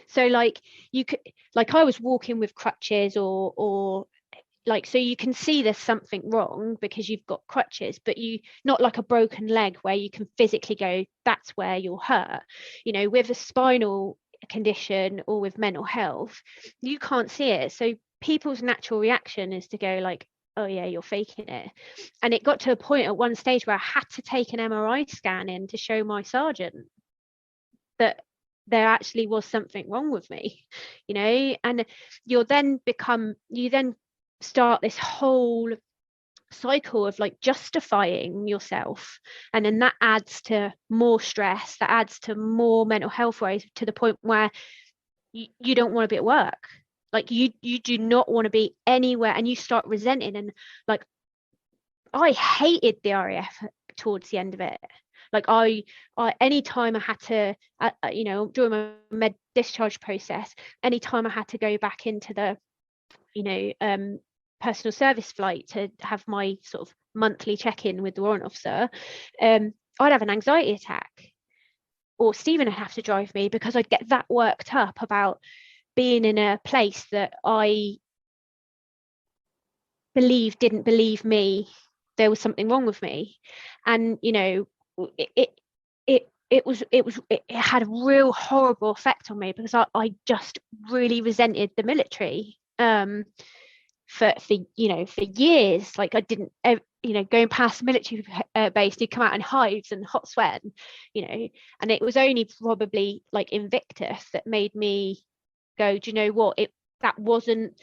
So like you could, like I was walking with crutches, or like, so you can see there's something wrong because you've got crutches, but you not like a broken leg where you can physically go, that's where you're hurt. You know, with a spinal condition or with mental health, you can't see it. So people's natural reaction is to go like, oh yeah, you're faking it. And it got to a point at one stage where I had to take an MRI scan in to show my sergeant that there actually was something wrong with me, you know. And you then start this whole cycle of like justifying yourself, and then that adds to more stress, that adds to more mental health worries, to the point where you don't want to be at work, like you do not want to be anywhere, and you start resenting. And like I hated the RAF towards the end of it. Like I anytime I had to, you know, during my med discharge process, anytime I had to go back into the, you know, personal service flight to have my sort of monthly check-in with the warrant officer, I'd have an anxiety attack, or Stephen would have to drive me because I'd get that worked up about being in a place that I didn't believe me, there was something wrong with me. And you know, it had a real horrible effect on me because I just really resented the military, for you know, for years. Like I didn't, you know, going past the military base, you'd come out in hives and hot sweat, and, you know. And it was only probably like Invictus that made me go, do you know what, that wasn't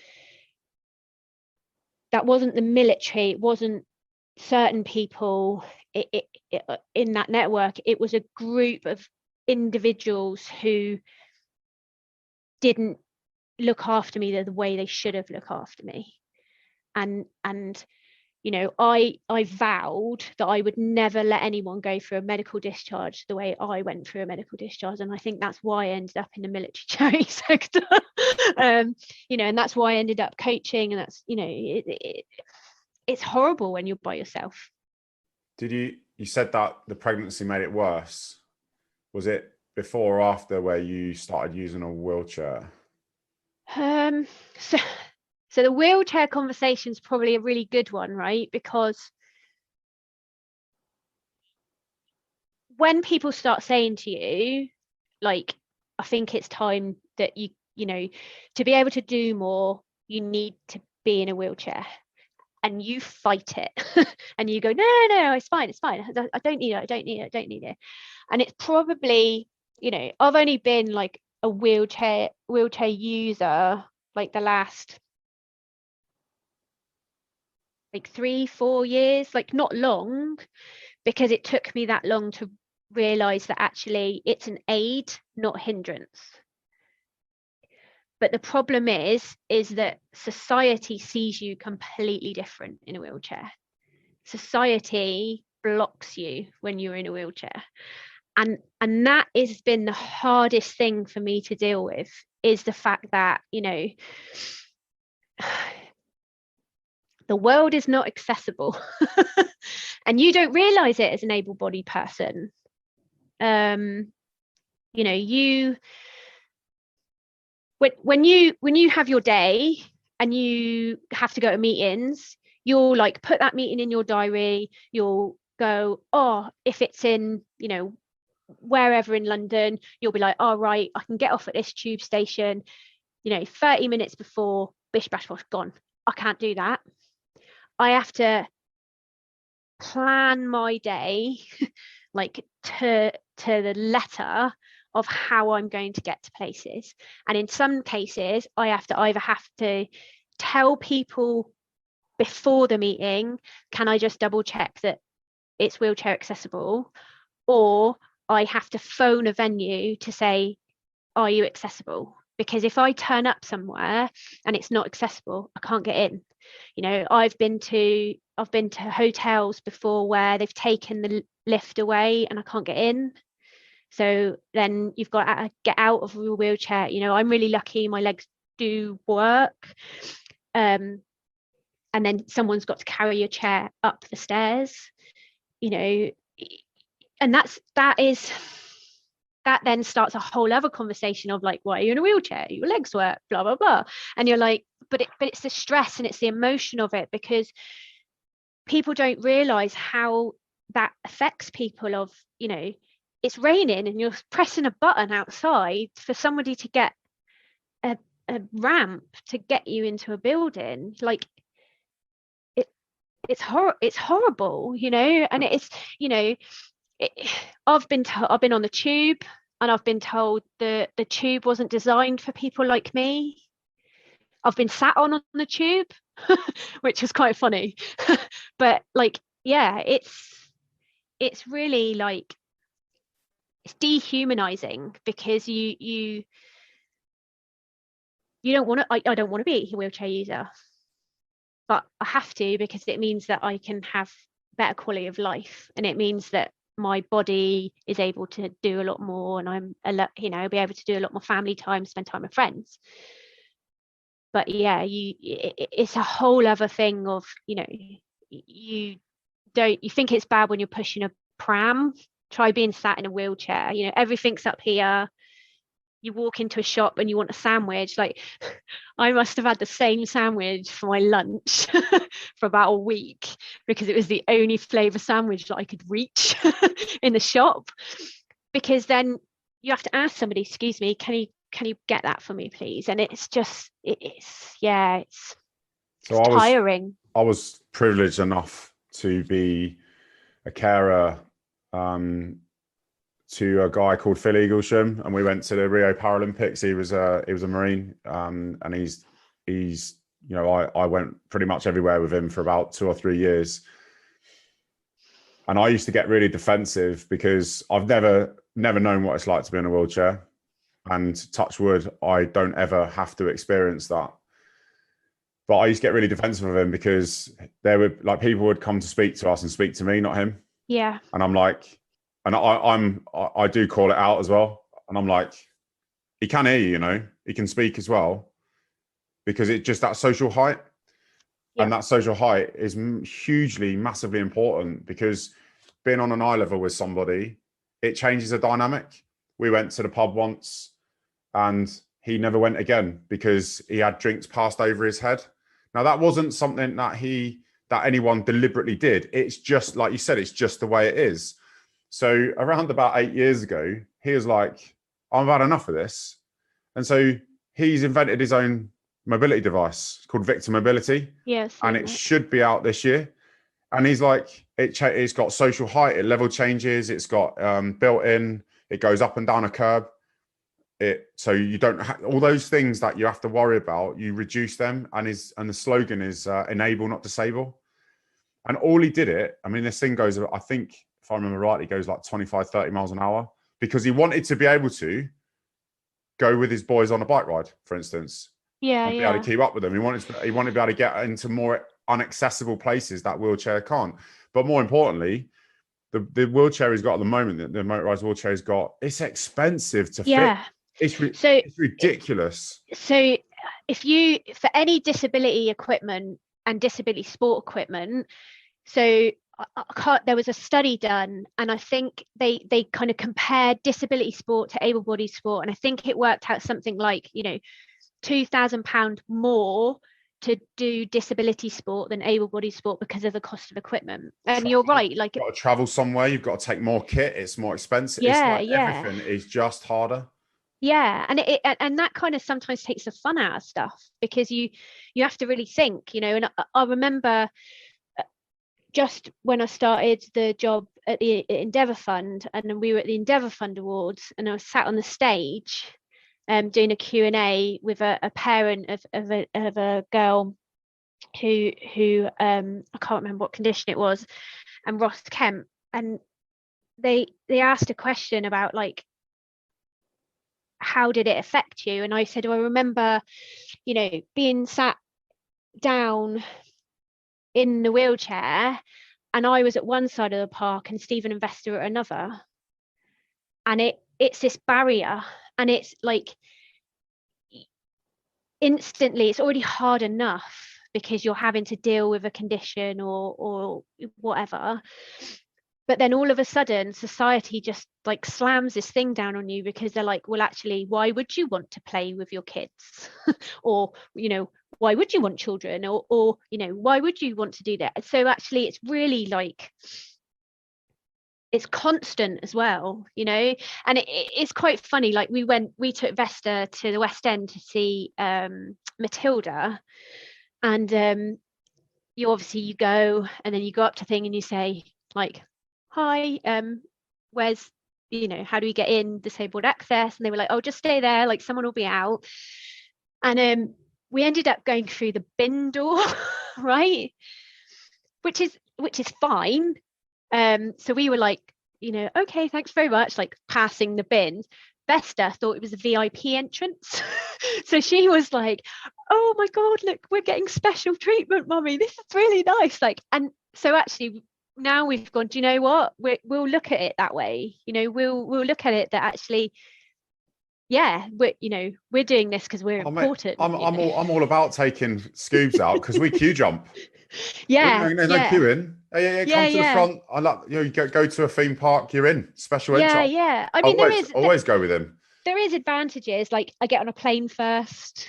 the military, it wasn't certain people in that network, it was a group of individuals who didn't look after me the way they should have looked after me. And you know, I vowed that I would never let anyone go through a medical discharge the way I went through a medical discharge. And I think that's why I ended up in the military charity sector. You know, and that's why I ended up coaching. And that's, you know, it's horrible when you're by yourself. did you said that the pregnancy made it worse? Was it before or after where you started using a wheelchair? Um, so, so the wheelchair conversation is probably a really good one, right? Because when people start saying to you, like, I think it's time that you know, to be able to do more, you need to be in a wheelchair, and you fight it, and you go, no, it's fine, I don't need it, I don't need it. And it's probably, you know, I've only been like a wheelchair user like the last like 3-4 years, like not long, because it took me that long to realize that actually it's an aid, not hindrance. But the problem is that society sees you completely different in a wheelchair. Society blocks you when you're in a wheelchair. And that has been the hardest thing for me to deal with, is the fact that, you know, The world is not accessible. And you don't realize it as an able-bodied person. You know, when you have your day and you have to go to meetings, you'll like put that meeting in your diary. You'll go, oh, if it's in, you know, wherever in London, you'll be like, oh, right, I can get off at this tube station, you know, 30 minutes before, bish bash bosh, gone. I can't do that. I have to plan my day like to the letter of how I'm going to get to places. And in some cases, I have to either have to tell people before the meeting, can I just double check that it's wheelchair accessible? Or I have to phone a venue to say, are you accessible? Because if I turn up somewhere and it's not accessible, I can't get in. You know, I've been to hotels before where they've taken the lift away and I can't get in. So then you've got to get out of your wheelchair. You know, I'm really lucky, my legs do work. And then someone's got to carry your chair up the stairs, you know, and that then starts a whole other conversation of like, why are you in a wheelchair? Your legs work, blah, blah, blah. And you're like, but it's the stress and it's the emotion of it, because people don't realize how that affects people of, you know, it's raining and you're pressing a button outside for somebody to get a ramp to get you into a building. Like it's horrible, you know. And it's, you know, I've been on the tube and I've been told the tube wasn't designed for people like me. I've been sat on the tube, which is quite funny. But like, yeah, it's really like, it's dehumanizing, because you don't want to, I don't want to be a wheelchair user, but I have to, because it means that I can have better quality of life, and it means that my body is able to do a lot more, and I'm a lot, you know, be able to do a lot more family time, spend time with friends. But yeah, it's a whole other thing of, you know, you think it's bad when you're pushing a pram. Try being sat in a wheelchair. You know, everything's up here. You walk into a shop and you want a sandwich. Like, I must have had the same sandwich for my lunch for about a week, because it was the only flavour sandwich that I could reach in the shop. Because then you have to ask somebody, excuse me, can you get that for me, please? And it's just, it's tiring. I was privileged enough to be a carer to a guy called Phil Eaglesham, and we went to the Rio Paralympics. He was a Marine, and he's you know, I went pretty much everywhere with him for about 2 or 3 years. And I used to get really defensive because I've never known what it's like to be in a wheelchair, and touch wood, I don't ever have to experience that. But I used to get really defensive of him because there were like, people would come to speak to us and speak to me, not him. Yeah. And I'm like, and I do call it out as well. And I'm like, he can hear you, you know, he can speak as well, because it's just that social height. Yeah. And that social height is hugely, massively important, because being on an eye level with somebody, it changes the dynamic. We went to the pub once and he never went again because he had drinks passed over his head. Now, that wasn't something that anyone deliberately did. It's just, like you said, it's just the way it is. So around about 8 years ago, he was like, I've had enough of this. And so he's invented his own mobility device called Victor Mobility. Yes. And it should be out this year. And he's like, it's got social height, it level changes, it's got built in, it goes up and down a curb. So you don't have all those things that you have to worry about, you reduce them. And the slogan is enable, not disable. And all he did it, I mean, this thing goes, I think, if I remember right, it goes like 25, 30 miles an hour, because he wanted to be able to go with his boys on a bike ride, for instance. Yeah, and be able to keep up with them. He wanted to be able to get into more inaccessible places that wheelchair can't. But more importantly, the wheelchair he's got at the moment, the motorized wheelchair he's got, it's expensive to fit. It's ridiculous. So if for any disability equipment, and disability sport equipment. So there was a study done, and I think they kind of compared disability sport to able-bodied sport, and I think it worked out something like, you know, £2,000 more to do disability sport than able-bodied sport because of the cost of equipment. And you're right, like, you've got to travel somewhere, you've got to take more kit, it's more expensive. Yeah, it's like everything is just harder. Yeah, and that kind of sometimes takes the fun out of stuff, because you have to really think, you know. And I remember just when I started the job at the Endeavour Fund, and then we were at the Endeavour Fund Awards, and I was sat on the stage doing a Q&A with a parent of a girl who I can't remember what condition it was, and Ross Kemp, and they asked a question about, like, how did it affect you? And I said, I remember, you know, being sat down in the wheelchair, and I was at one side of the park and Stephen and Vesta at another, and it's this barrier, and it's like instantly it's already hard enough because you're having to deal with a condition or whatever, but then all of a sudden society just like slams this thing down on you, because they're like, well, actually, why would you want to play with your kids? Or, you know, why would you want children? Or, you know, why would you want to do that? So actually it's really like, it's constant as well, you know. And it's quite funny, like we took Vesta to the West End to see Matilda, and you go, and then you go up to thing and you say, like, hi, where's, you know, how do we get in disabled access? And they were like, oh, just stay there, like someone will be out. And we ended up going through the bin door, right, which is fine. So we were like, you know, okay, thanks very much, like passing the bin. Vesta thought it was a VIP entrance. So she was like, oh my God, look, we're getting special treatment, mummy, this is really nice. Like, and so actually now we've gone, do you know what, we'll look at it that way, you know, we'll look at it that actually, yeah, we're doing this because we're important. I'm all about taking scoobs out, because we queue jump. Yeah, no queuing. Yeah, come to the front. I like, you know, you go to a theme park, you're in special entry. Yeah. I mean, always go with him. There is advantages, like I get on a plane first.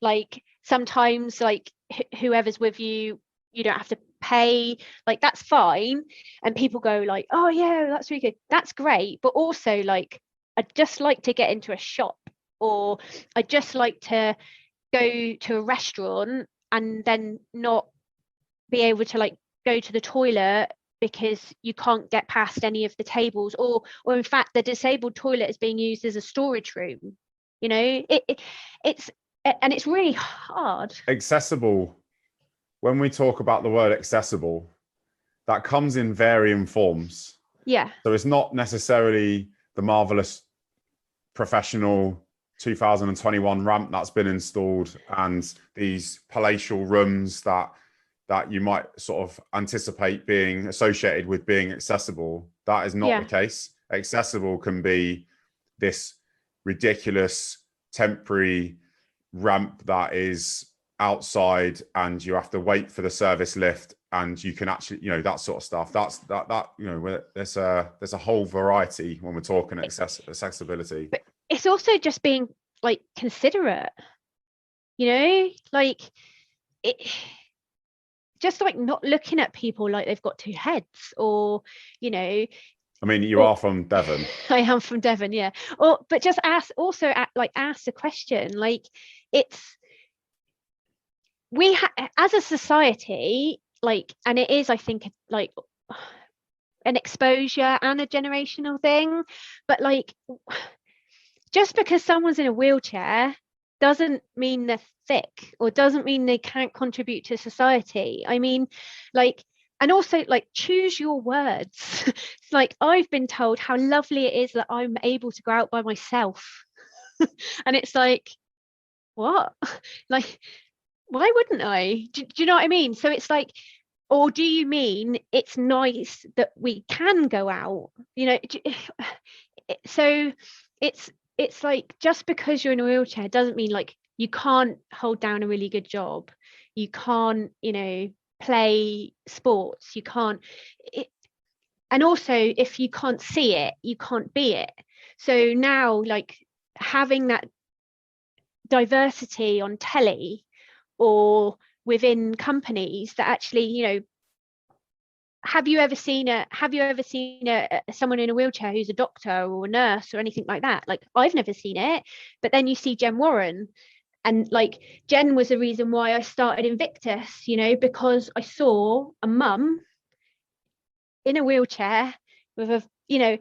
Like sometimes, like whoever's with you, you don't have to pay. Like that's fine. And people go like, oh yeah, that's really good. That's great. But also, like, I'd just like to get into a shop, or I'd just like to go to a restaurant and then not be able to like go to the toilet because you can't get past any of the tables, or in fact the disabled toilet is being used as a storage room, you know. It's really hard. Accessible, when we talk about the word accessible, that comes in varying forms. Yeah, so it's not necessarily the marvelous professional 2021 ramp that's been installed and these palatial rooms that you might sort of anticipate being associated with being accessible. That is not the case. Accessible can be this ridiculous temporary ramp that is outside and you have to wait for the service lift, and you can actually, you know, that sort of stuff. That you know, there's a whole variety when we're talking accessibility. But it's also just being like considerate, you know, like it, just like not looking at people like they've got two heads, or, you know. I mean, you are from Devon. I am from Devon, yeah. But just ask the question, like, it's, as a society, like, and it is, I think, like an exposure and a generational thing, but like, just because someone's in a wheelchair doesn't mean they're thick, or doesn't mean they can't contribute to society. I mean, like, and also, like, choose your words. It's like, I've been told how lovely it is that I'm able to go out by myself. And it's like, what? Like, why wouldn't I? Do you know what I mean? So it's like, or do you mean it's nice that we can go out? You know, so it's like, just because you're in a wheelchair doesn't mean like you can't hold down a really good job. you can't, play sports, you can't and also if you can't see it, you can't be it. So now, like, having that diversity on telly or within companies that actually, have you ever seen someone in a wheelchair who's a doctor or a nurse or anything like that? Like, I've never seen it. But then you see Jen Warren, and like Jen was the reason why I started Invictus, because I saw a mum in a wheelchair with and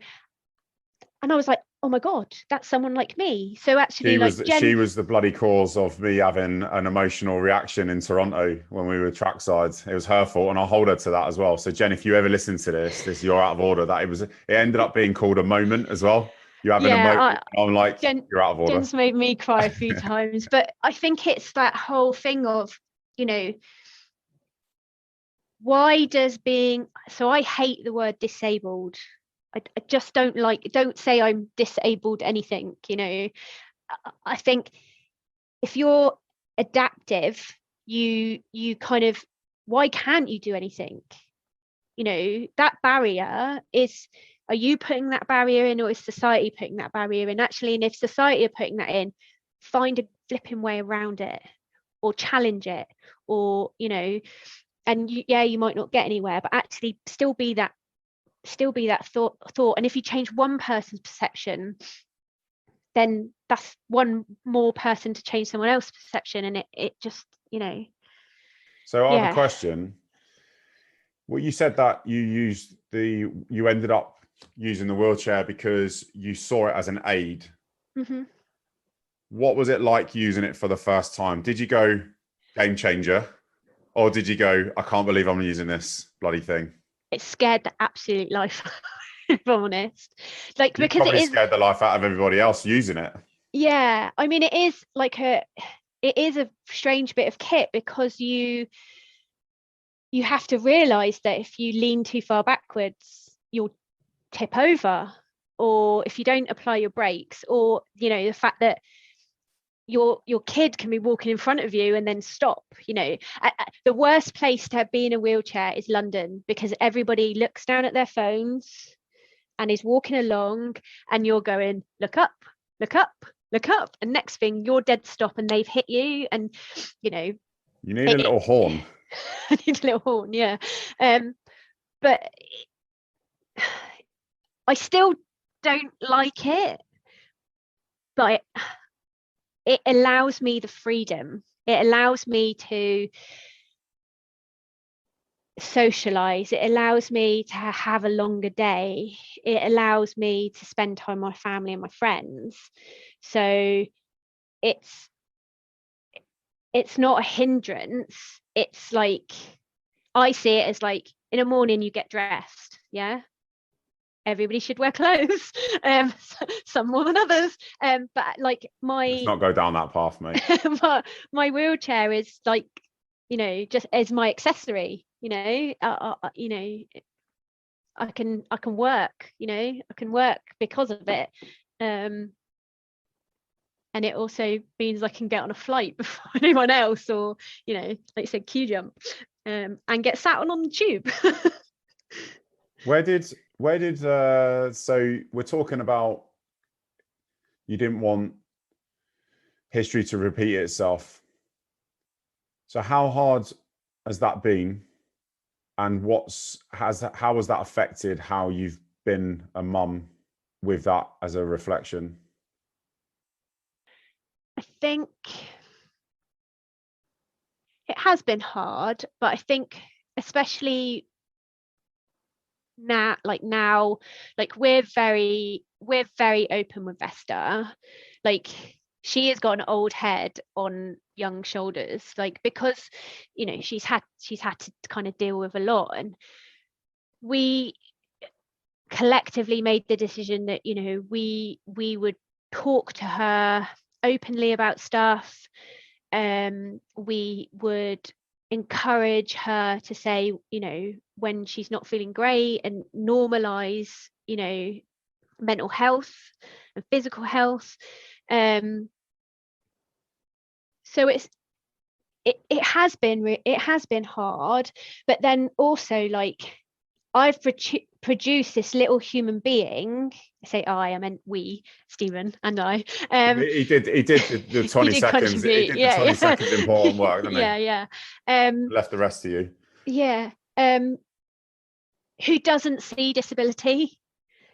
I was like, oh my God, that's someone like me. So actually, she was the bloody cause of me having an emotional reaction in Toronto when we were trackside. It was her fault, and I'll hold her to that as well. So Jen, if you ever listen to this, you're out of order. It ended up being called a moment as well. You're having a moment. I'm like, you're out of order. Jen's made me cry a few times, but I think it's that whole thing of, why does so I hate the word disabled. I just don't say I'm disabled anything, I think if you're adaptive, you kind of, why can't you do anything? That barrier are you putting that barrier in, or is society putting that barrier in? Actually, and if society are putting that in, find a flipping way around it, or challenge it, or and you might not get anywhere, but actually still be that thought. And if you change one person's perception, then that's one more person to change someone else's perception, and it just So I have a question. Well, you said that you ended up using the wheelchair because you saw it as an aid. Mm-hmm. What was it like using it for the first time? Did you go game changer, or did you go, I can't believe I'm using this bloody thing? It scared the absolute life if I'm honest. Like, you because probably scared the life out of everybody else using it. Yeah, I mean, it is a strange bit of kit, because you have to realize that if you lean too far backwards, you'll tip over, or if you don't apply your brakes, or the fact that your kid can be walking in front of you and then stop. The worst place to be in a wheelchair is London, because everybody looks down at their phones and is walking along, and you're going, look up, look up, look up, and next thing you're dead stop and they've hit you. And you need a little horn. I need a little horn, yeah. But I still don't like it, but it allows me the freedom. It allows me to socialize. It allows me to have a longer day. It allows me to spend time with my family and my friends. So it's not a hindrance. It's like, I see it as like, in the morning you get dressed, yeah, everybody should wear clothes, some more than others, but like let's not go down that path, mate. my wheelchair is like, just as my accessory. I can work, I can work because of it, and it also means I can get on a flight before anyone else, or like you said, queue jump, and get sat on the tube. Where did so we're talking about, you didn't want history to repeat itself. So how hard has that been, and how has that affected how you've been a mum with that as a reflection? I think it has been hard, but I think especially now, we're very open with Vesta. Like, she has got an old head on young shoulders, like, because she's had to kind of deal with a lot, and we collectively made the decision that we would talk to her openly about stuff. We would encourage her to say, when she's not feeling great, and normalize, mental health and physical health. So it has been hard, but then also like I've produced this little human being. I say I meant we, Stephen and I. He did the 20 he did seconds. He contribute. did the 20 seconds important work, didn't he? Yeah. Left the rest to you. Yeah. Who doesn't see disability?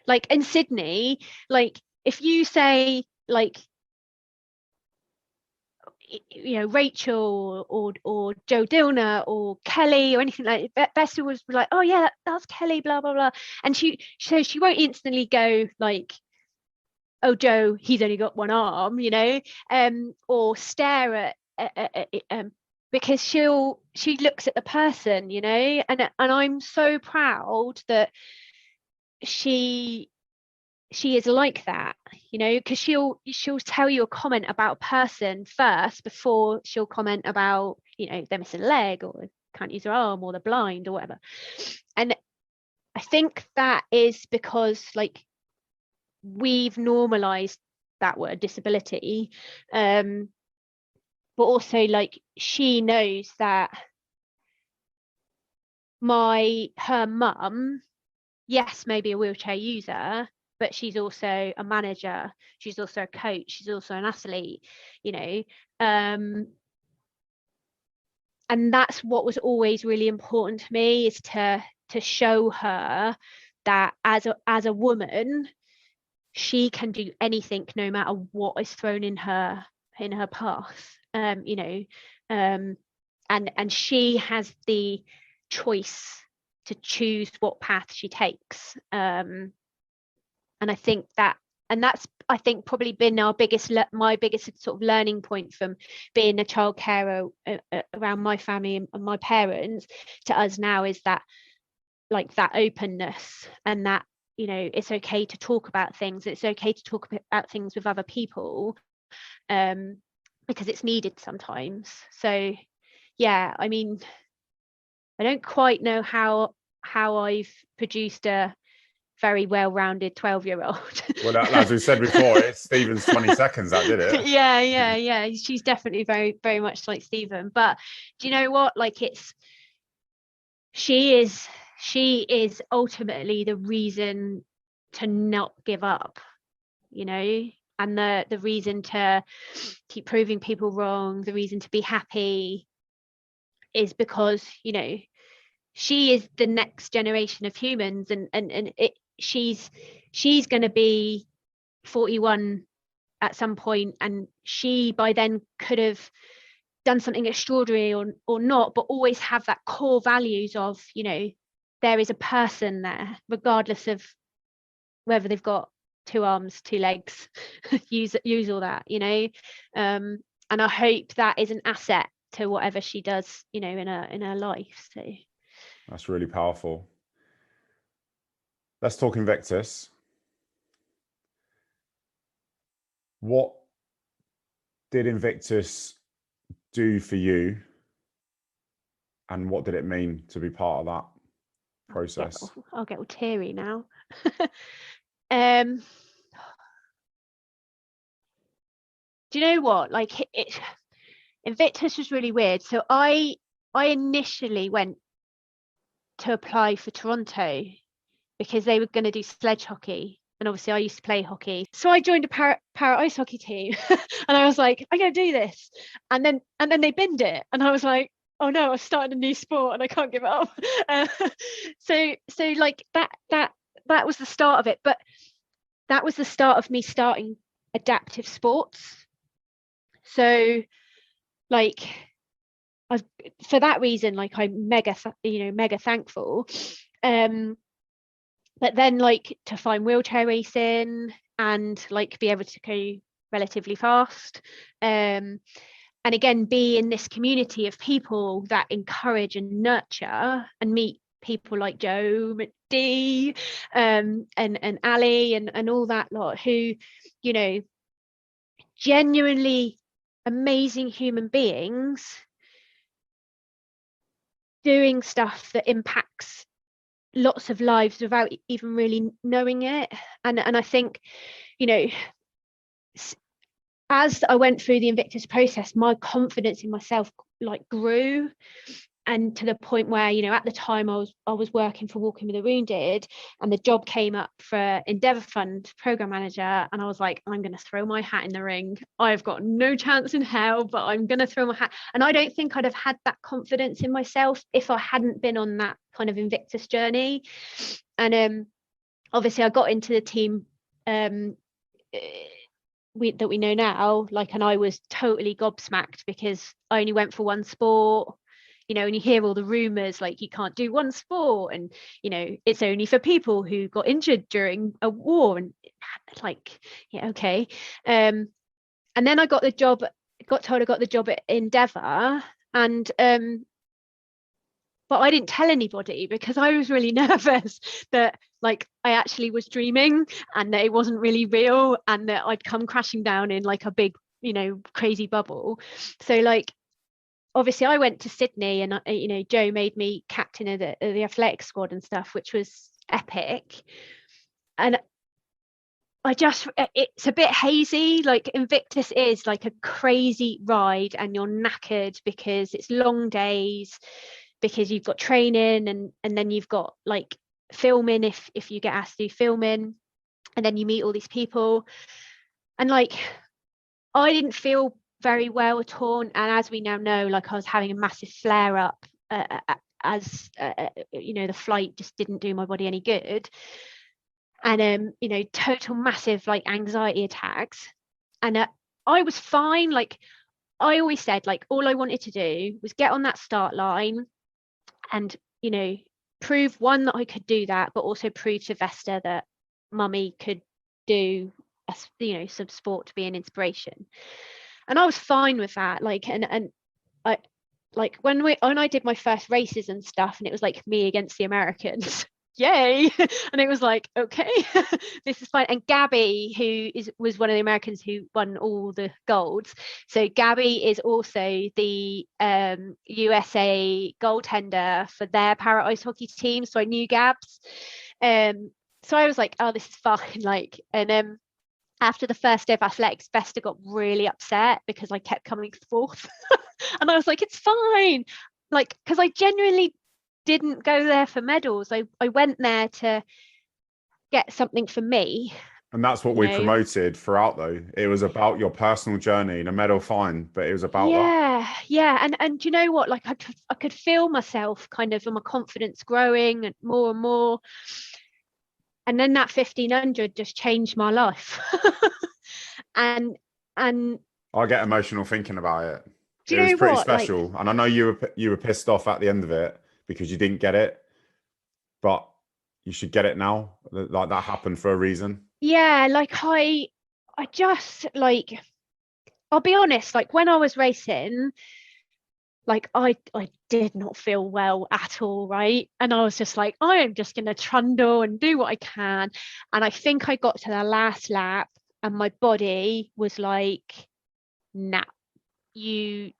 Like in Sydney, like if you say like, you know, Rachel or Joe Dilner or Kelly or anything like that, Bessie was like, oh yeah, that's Kelly, blah blah blah, and she won't instantly go like, oh Joe, he's only got one arm, you know, or stare at because she looks at the person, you know, and I'm so proud that she is like that, you know, because she'll tell you a comment about a person first before she'll comment about, you know, they're missing a leg or can't use their arm or they're blind or whatever. And I think that is because like we've normalized that word disability, but also like she knows that her mum, yes, maybe a wheelchair user, but she's also a manager, she's also a coach, she's also an athlete, you know, and that's what was always really important to me, is to show her that as a woman she can do anything no matter what is thrown in her path, you know, and she has the choice to choose what path she takes, and I think that, and that's, I think, probably been my biggest sort of learning point from being a child carer around my family and my parents to us now, is that like that openness, and that, you know, it's okay to talk about things, it's okay to talk about things with other people, because it's needed sometimes. So yeah, I mean, I don't quite know how I've produced a very well-rounded 12-year-old. Well, as we said before, it's Stephen's 20 seconds that did it. Yeah. She's definitely very, very much like Stephen. But do you know what? Like she is ultimately the reason to not give up, you know, and the reason to keep proving people wrong, the reason to be happy, is because, you know, she is the next generation of humans, and she's going to be 41 at some point, and she by then could have done something extraordinary or not, but always have that core values of, you know, there is a person there regardless of whether they've got 2 arms, 2 legs, use all that, you know, and I hope that is an asset to whatever she does, you know, in her life. So that's really powerful. Let's talk Invictus. What did Invictus do for you, and what did it mean to be part of that process? I'll get all teary now. Do you know what? Like Invictus was really weird. So I initially went to apply for Toronto because they were going to do sledge hockey, and obviously I used to play hockey, so I joined a para ice hockey team. And I was like, I'm going to do this, and then they binned it, and I was like, oh no, I've started a new sport and I can't give it up. So like that was the start of it, but that was the start of me starting adaptive sports. So like for that reason, like I'm mega thankful. But then like to find wheelchair racing and like be able to go relatively fast, and again be in this community of people that encourage and nurture, and meet people like Joe, Adie, and Ali and all that lot, who, you know, genuinely amazing human beings doing stuff that impacts lots of lives without even really knowing it. And I think, you know, as I went through the Invictus process, my confidence in myself like grew, and to the point where, you know, at the time I was working for Walking with the Wounded, and the job came up for Endeavour Fund program manager, and I was like, I'm going to throw my hat in the ring. I've got no chance in hell, but I'm going to throw my hat. And I don't think I'd have had that confidence in myself if I hadn't been on that kind of Invictus journey. And obviously I got into the team that we know now, like, and I was totally gobsmacked because I only went for one sport, you know, and you hear all the rumors like you can't do one sport, and you know it's only for people who got injured during a war, and like, yeah, okay. And then I got told I got the job at Endeavour, and but I didn't tell anybody because I was really nervous that like I actually was dreaming and that it wasn't really real, and that I'd come crashing down in like a big, you know, crazy bubble. So like, obviously I went to Sydney, and you know, Joe made me captain of the athletic squad and stuff, which was epic. And it's a bit hazy. Like Invictus is like a crazy ride, and you're knackered because it's long days, because you've got training, and then you've got like filming if you get asked to do filming, and then you meet all these people. And like, I didn't feel very well at all, and as we now know, like I was having a massive flare up as you know, the flight just didn't do my body any good, and you know, total massive like anxiety attacks. And I was fine. Like I always said, like all I wanted to do was get on that start line and, you know, prove, one, that I could do that, but also prove to Vesta that mummy could do you know, some sport to be an inspiration. And I was fine with that. Like, and I, like when I did my first races and stuff, and it was like me against the Americans. Yay. And it was like, okay, this is fine. And Gabby, who was one of the Americans who won all the golds, so Gabby is also the USA goaltender for their para ice hockey team, so I knew Gabs. So I was like, oh, this is fine. Like, and after the first day of athletics, Vesta got really upset because I kept coming fourth. And I was like, it's fine. Like, because I genuinely didn't go there for medals. I went there to get something for me. And that's what we promoted throughout, though. It was about your personal journey, and a medal, fine, but it was about that. Yeah. And you know what? Like I could feel myself kind of, and my confidence growing and more. And then that 1500 just changed my life. and I get emotional thinking about it. Do you it was know pretty what? special. Like, and I know you were pissed off at the end of it because you didn't get it, but you should get it now. Like, that happened for a reason. Yeah, like I just, like, I'll be honest, like when I was racing, like I did not feel well at all, right? And I was just like, I am just gonna trundle and do what I can. And I think I got to the last lap, and my body was like, nah,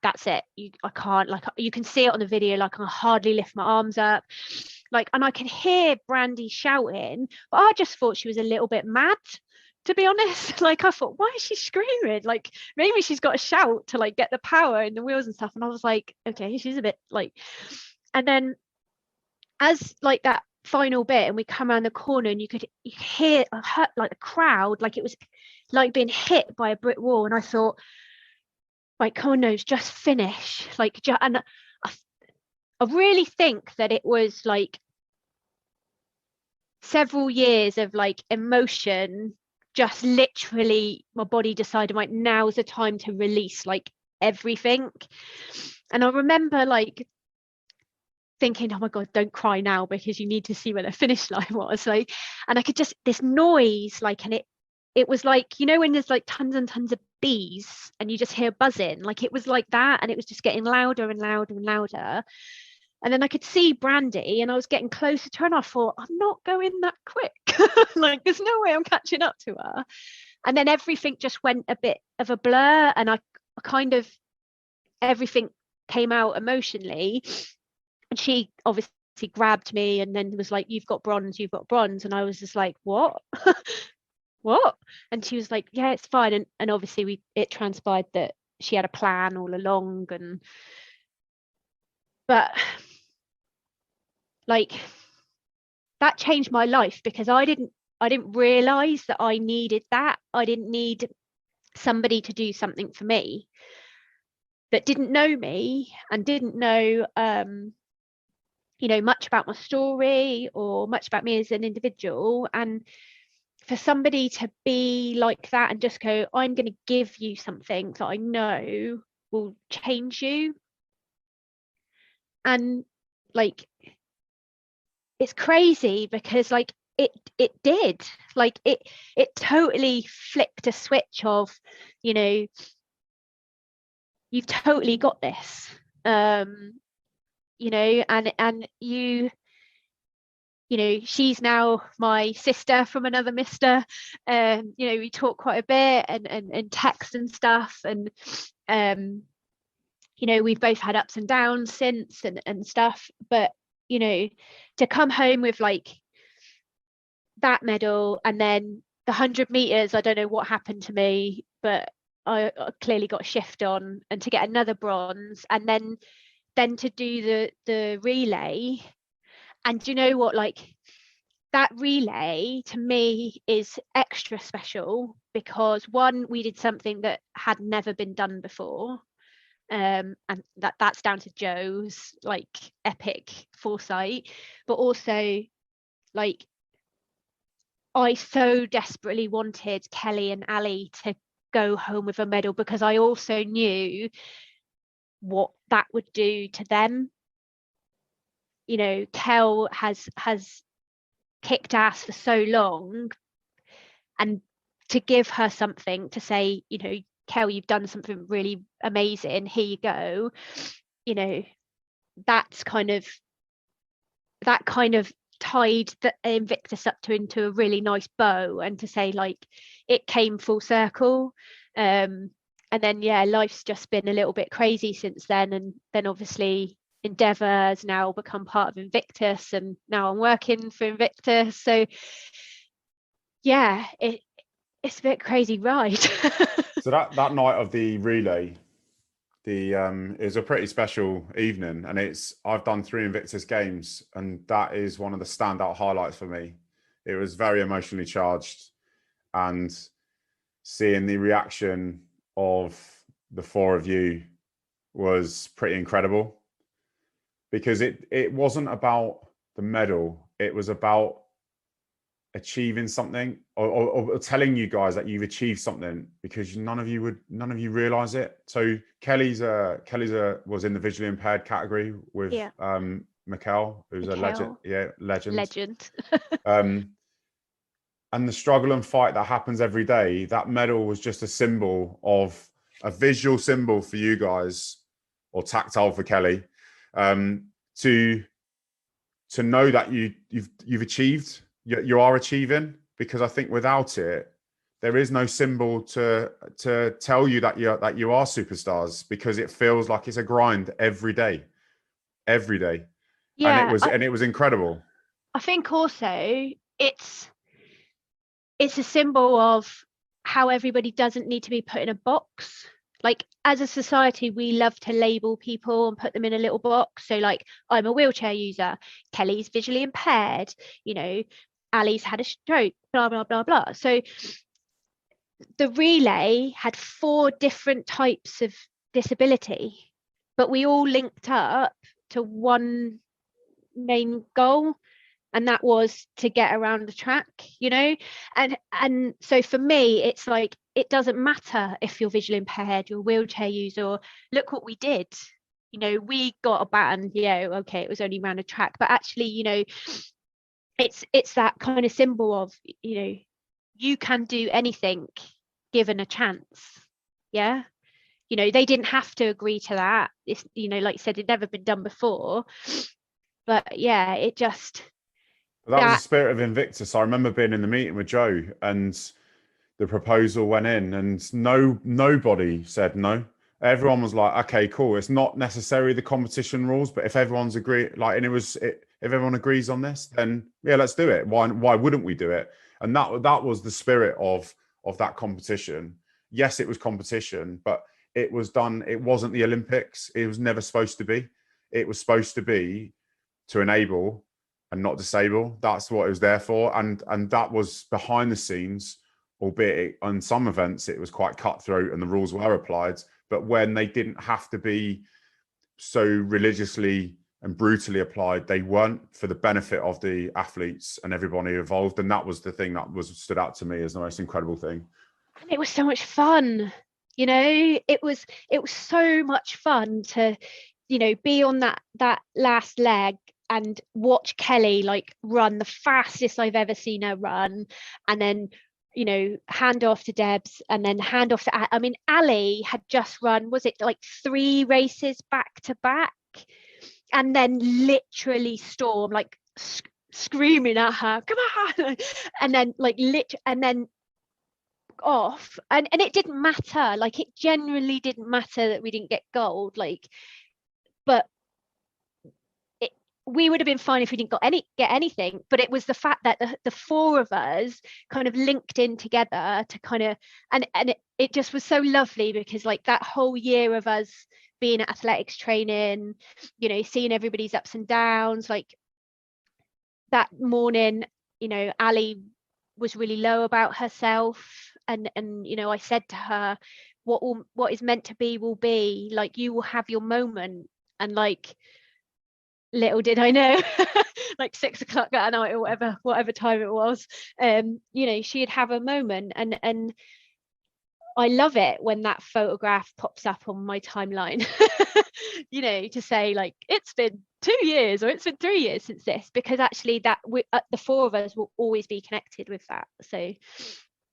that's it. I can't, like, you can see it on the video, like I hardly lift my arms up. Like, and I can hear Brandy shouting, but I just thought she was a little bit mad, to be honest. Like, I thought, why is she screaming? Like, maybe she's got a shout to like get the power in the wheels and stuff. And I was like, okay, she's a bit like. And then as like that final bit, and we come around the corner, and you could hear like the crowd, like it was like being hit by a brick wall. And I thought, like, come on, nose, just finish. Like, and I really think that it was like several years of like emotion, just literally my body decided, like, now's the time to release like everything. And I remember like thinking, oh my god, don't cry now, because you need to see where the finish line was. Like, and I could just, this noise, like, and it was like, you know, when there's like tons and tons of bees and you just hear buzzing, like it was like that, and it was just getting louder and louder and louder. And then I could see Brandy, and I was getting closer to her, and I thought, I'm not going that quick. Like, there's no way I'm catching up to her. And then everything just went a bit of a blur, and I kind of, everything came out emotionally. And she obviously grabbed me and then was like, you've got bronze. And I was just like, what? what? And she was like, yeah, it's fine. And obviously it transpired that she had a plan all along. But like, that changed my life, because I didn't realize that I needed that. I didn't need somebody to do something for me that didn't know me and didn't know much about my story or much about me as an individual. And for somebody to be like that and just go, I'm going to give you something that I know will change you. And like, it's crazy, because like it did, like it totally flicked a switch of, you've totally got this. And she's now my sister from another mister. We talk quite a bit and text and stuff. And we've both had ups and downs since and stuff. But to come home with like that medal, and then the 100 meters, I don't know what happened to me, but I clearly got a shift on, and to get another bronze, and then to do the relay. And you know what, like, that relay to me is extra special, because one, we did something that had never been done before, and that's down to Joe's like epic foresight. But also, like, I so desperately wanted Kelly and Ali to go home with a medal, because I also knew what that would do to them. Kel has kicked ass for so long, and to give her something to say, Kel, you've done something really amazing, here you go, that kind of tied the Invictus up into a really nice bow, and to say like it came full circle. And then life's just been a little bit crazy since then, and then obviously Endeavour has now become part of Invictus, and now I'm working for Invictus. So it's a bit crazy ride. So that night of the relay, it was a pretty special evening, and I've done 3 Invictus games, and that is one of the standout highlights for me. It was very emotionally charged, and seeing the reaction of the 4 of you was pretty incredible, because it wasn't about the medal, it was about achieving something, or telling you guys that you've achieved something, because none of you realize it. So Kelly's was in the visually impaired category with Mikkel, who's a legend. And the struggle and fight that happens every day, that medal was just a symbol of a visual symbol for you guys, or tactile for Kelly, to know that you've achieved. You are achieving, because I think without it, there is no symbol to tell you that you are superstars, because it feels like it's a grind every day. Yeah, and it was incredible. I think also it's a symbol of how everybody doesn't need to be put in a box. Like, as a society, we love to label people and put them in a little box. So like, I'm a wheelchair user, Kelly's visually impaired, Ali's had a stroke, blah, blah, blah, blah. So the relay had 4 different types of disability, but we all linked up to one main goal, and that was to get around the track, and so for me, it's like, it doesn't matter if you're visually impaired, you're a wheelchair user. Look what we did. We got a baton. Okay, it was only around a track, but actually, it's that kind of symbol of, you can do anything given a chance. They didn't have to agree to that. It's, like you said, it'd never been done before, but it just, that was the spirit of Invictus. I remember being in the meeting with Joe, and the proposal went in, and nobody said no. Everyone was like, okay, cool. It's not necessarily the competition rules, but if everyone's agreed, if everyone agrees on this, then let's do it. Why wouldn't we do it? And that was the spirit of that competition. Yes, it was competition, but it was done. It wasn't the Olympics. It was never supposed to be. It was supposed to be to enable and not disable. That's what it was there for. And that was behind the scenes, albeit on some events it was quite cutthroat and the rules were applied. But when they didn't have to be so religiously and brutally applied, they weren't, for the benefit of the athletes and everybody involved. And that was the thing that stood out to me as the most incredible thing. And it was so much fun, you know. It was so much fun to, you know, be on that last leg and watch Kelly like run the fastest I've ever seen her run, and then, you know, hand off to Debs, and then hand off to, I mean, Ali had just run, was it like 3 races back to back, and then literally Storm like screaming at her, come on, and then like and then off, and it didn't matter, like it genuinely didn't matter that we didn't get gold, like, but we would have been fine if we didn't get anything. But it was the fact that the 4 of us kind of linked in together to kind of, and it just was so lovely, because like that whole year of us being at athletics training, you know, seeing everybody's ups and downs, like that morning, you know, Ali was really low about herself, and you know, I said to her, what is meant to be will be, like you will have your moment. And like, little did I know, like 6 o'clock that night or whatever time it was, you know, she'd have a moment. And I love it when that photograph pops up on my timeline, you know, to say like, it's been 2 years or it's been 3 years since this, because actually that the 4 of us will always be connected with that. So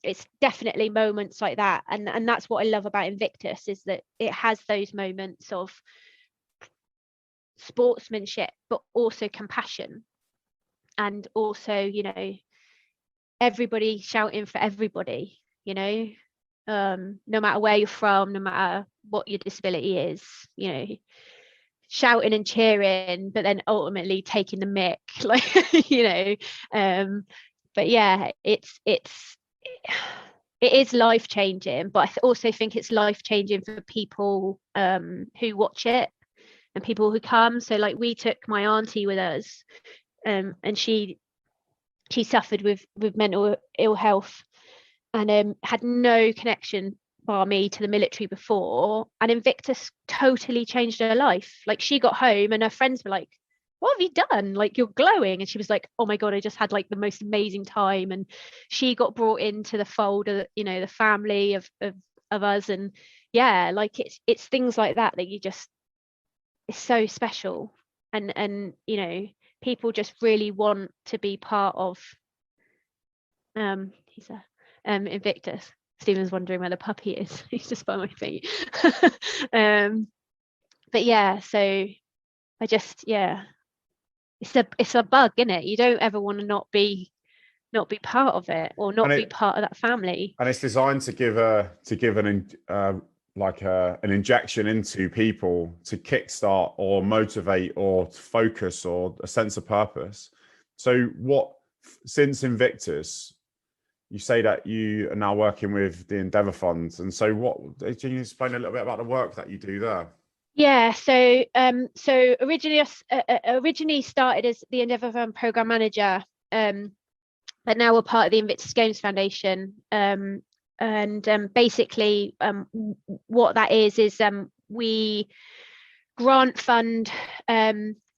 it's definitely moments like that, and that's what I love about Invictus, is that it has those moments of sportsmanship, but also compassion, and also, you know, everybody shouting for everybody, you know, no matter where you're from, no matter what your disability is, you know, shouting and cheering, but then ultimately taking the mick, like, you know, but yeah, it is life changing, but I also think it's life changing for people who watch it and people who come. So like, we took my auntie with us, and she suffered with mental ill health, and had no connection bar me to the military before, and Invictus totally changed her life. Like, she got home and her friends were like, what have you done, like you're glowing? And she was like, oh my god, I just had like the most amazing time. And she got brought into the fold of, you know, the family of us. And yeah, like it's things like that you just, it's so special. And you know, people just really want to be part of he's a Invictus. Stephen's wondering where the puppy is. He's just by my feet. But yeah, so I just, yeah, it's a bug, isn't it? You don't ever want to not be part of it, or not be part of that family. And it's designed to give an injection into people to kickstart or motivate or focus or a sense of purpose. So since Invictus, you say that you are now working with the Endeavour Fund, and so can you explain a little bit about the work that you do there? Yeah, so originally started as the Endeavour Fund program manager, but now we're part of the Invictus Games Foundation, and basically what that is we grant fund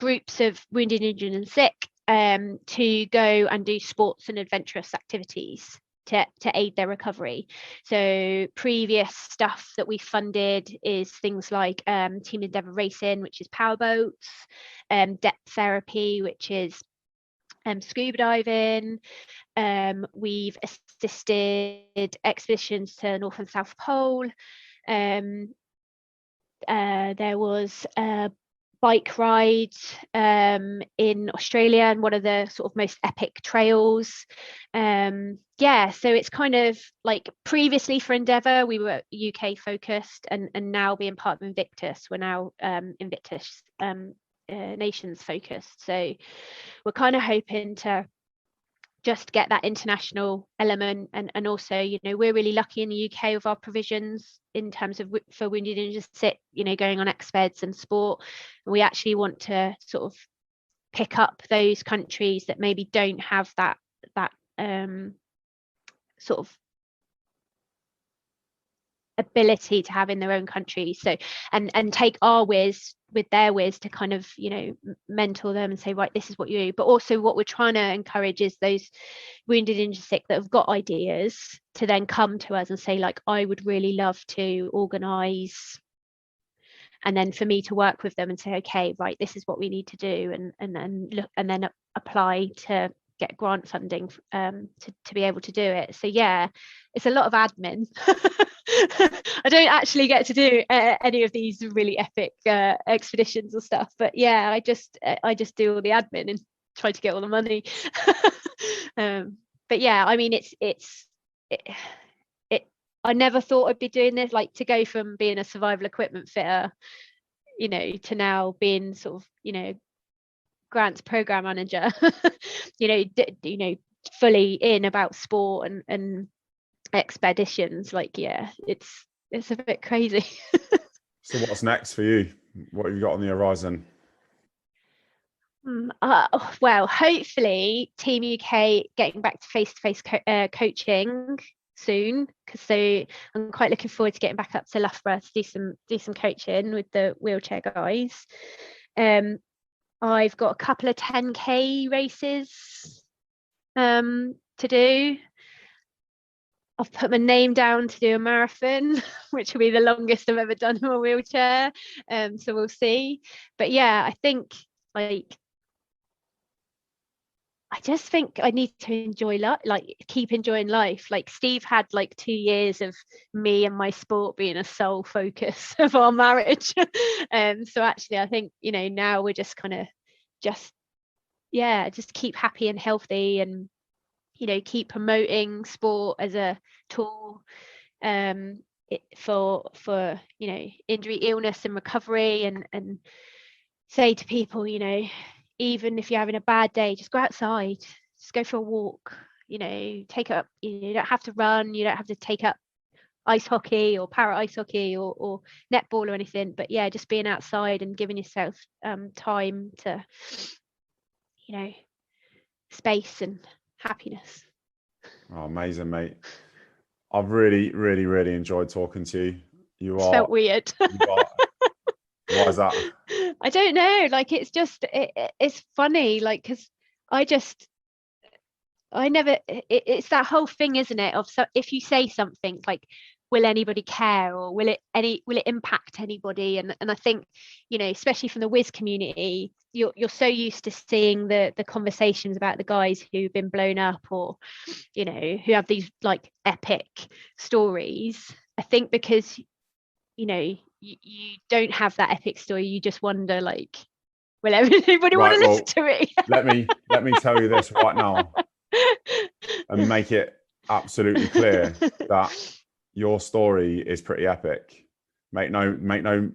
groups of wounded, injured and sick to go and do sports and adventurous activities to aid their recovery. So previous stuff that we funded is things like Team Endeavour Racing, which is powerboats, depth therapy, which is scuba diving. We've assisted expeditions to North and South Pole. There was a bike ride in Australia, and one of the sort of most epic trails. Yeah, so it's kind of like, previously for Endeavour we were UK focused, and now being part of Invictus, we're now Invictus nations focused. So we're kind of hoping to just get that international element. And also, you know, we're really lucky in the UK with our provisions in terms of for wounded injured sick, you know, going on expeds and sport. And we actually want to sort of pick up those countries that maybe don't have that sort of ability to have in their own country. So and take our whiz with their whiz to kind of, you know, mentor them and say, right, this is what you do. But also what we're trying to encourage is those wounded injured sick that have got ideas to then come to us and say, like, I would really love to organise, and then for me to work with them and say, okay, right, this is what we need to do, and then look, and then apply to get grant funding to be able to do it. So yeah, it's a lot of admin. I don't actually get to do any of these really epic expeditions or stuff, but yeah, I just do all the admin and try to get all the money. But yeah, I mean, I never thought I'd be doing this, like to go from being a survival equipment fitter, you know, to now being sort of, you know, grants program manager, you know, fully in about sport and expeditions. Like, yeah, it's a bit crazy. So what's next for you? What have you got on the horizon? Well, hopefully Team UK getting back to face-to-face coaching soon, because so I'm quite looking forward to getting back up to Loughborough to do some coaching with the wheelchair guys. I've got a couple of 10k races to do. I've put my name down to do a marathon, which will be the longest I've ever done in a wheelchair. So we'll see. But yeah, I think, like, I just think I need to enjoy life, like keep enjoying life. Like Steve had like 2 years of me and my sport being a sole focus of our marriage. So actually, I think, you know, now we're just kind of just keep happy and healthy, and, you know, keep promoting sport as a tool for you know, injury, illness and recovery, and say to people, you know, even if you're having a bad day, just go outside, just go for a walk, you know, take up, you don't have to run, you don't have to take up ice hockey or para ice hockey or netball or anything, but yeah, just being outside and giving yourself time to, you know, space and happiness. Oh, amazing, mate. I've really, really, really enjoyed talking to you. Felt weird. Why is that? I don't know, like, it's just it's funny, like, because it's that whole thing, isn't it, of, so if you say something like, will anybody care, or will it impact anybody, and I think, you know, especially from the whiz community, you're so used to seeing the conversations about the guys who've been blown up, or, you know, who have these like epic stories. I think because, you know, you don't have that epic story, you just wonder, like, will everybody want to listen to it? let me tell you this right now and make it absolutely clear that your story is pretty epic. Make no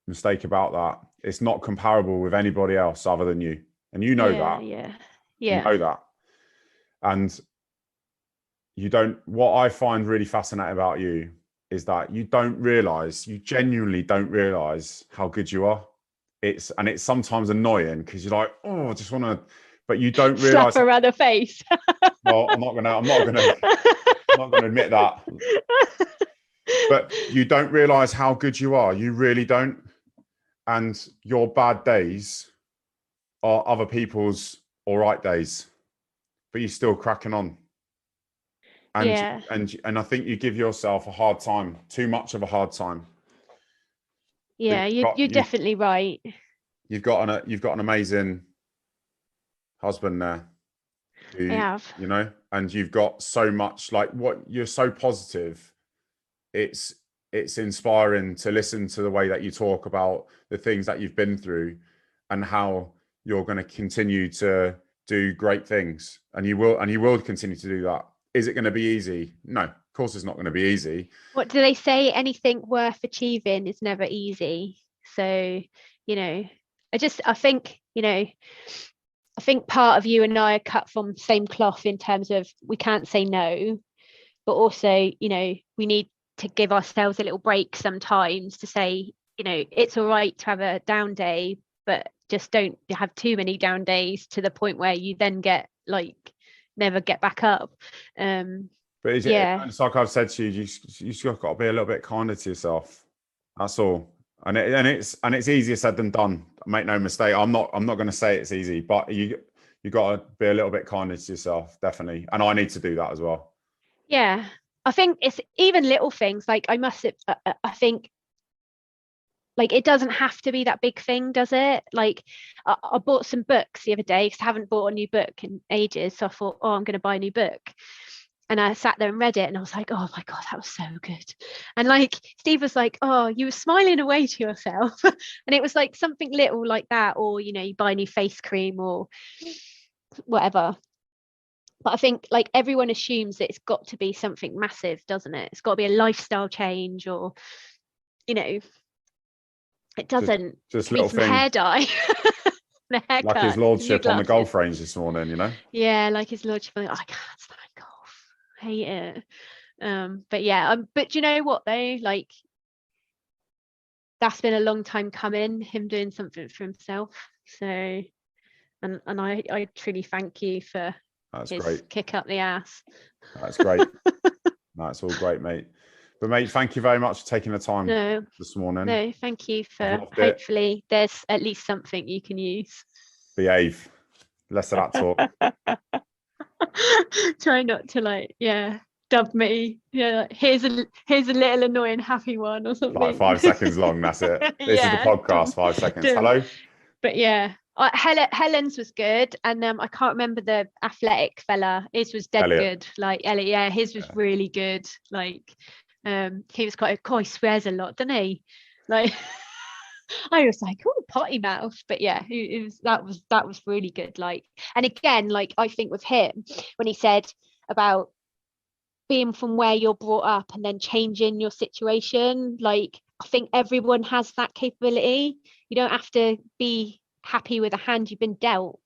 mistake about that. It's not comparable with anybody else other than you, and you know that. Yeah. You know that. And you don't. What I find really fascinating about you is that you genuinely don't realize how good you are. It's sometimes annoying because you're like, oh, I just want to, but you don't realize. Slap around the face. Well, I'm not gonna admit that. But you don't realize how good you are. You really don't. And your bad days are other people's all right days, but you're still cracking on. And and I think you give yourself a hard time, too much of a hard time. Yeah, you're definitely right. You've got an amazing husband there. I have. You know, and you've got so much, like, what you're so positive. It's inspiring to listen to the way that you talk about the things that you've been through and how you're going to continue to do great things, and you will continue to do that. Is it going to be easy? No, of course it's not going to be easy. What do they say? Anything worth achieving is never easy. So, you know, I think, you know, I think part of you and I are cut from the same cloth in terms of we can't say no, but also, you know, we need to give ourselves a little break sometimes to say, you know, it's all right to have a down day, but just don't have too many down days to the point where you then get like never get back up. But it's like I've said to you, you just got to be a little bit kinder to yourself. That's all. And it's easier said than done. Make no mistake. I'm not going to say it's easy, but you got to be a little bit kinder to yourself, definitely. And I need to do that as well. Yeah, I think it's even little things. Like I think like it doesn't have to be that big thing, does it? Like I bought some books the other day because I haven't bought a new book in ages. So I thought, oh, I'm going to buy a new book. And I sat there and read it and I was like, oh my God, that was so good. And like, Steve was like, oh, you were smiling away to yourself. And it was like something little like that, or, you know, you buy a new face cream or whatever. But I think like everyone assumes that it's got to be something massive, doesn't it? It's got to be a lifestyle change or, you know, it doesn't. Just little thing. Hair dye. The haircut, like his lordship on the golf range this morning, you know? Yeah, like his lordship. I can't stand golf. Hate it. But yeah, but you know what though, like that's been a long time coming, him doing something for himself. So and I truly thank you for his great kick up the ass. That's great. That's all great, mate. But mate, thank you very much for taking the time this morning. No, thank you for hopefully there's at least something you can use. Behave. Less of that talk. Try not to like dub me. Yeah, like, here's a little annoying happy one or something. Like 5 seconds long, that's it. This is the podcast, 5 seconds. Hello. But yeah, Helen's was good, and I can't remember the athletic fella. His was dead good. Like Elliot, yeah, his was really good. Like he was quite he swears a lot, doesn't he? Like I was like, oh, potty mouth. But yeah, that was really good. Like, and again, like I think with him when he said about being from where you're brought up and then changing your situation, like I think everyone has that capability. You don't have to be happy with a hand you've been dealt.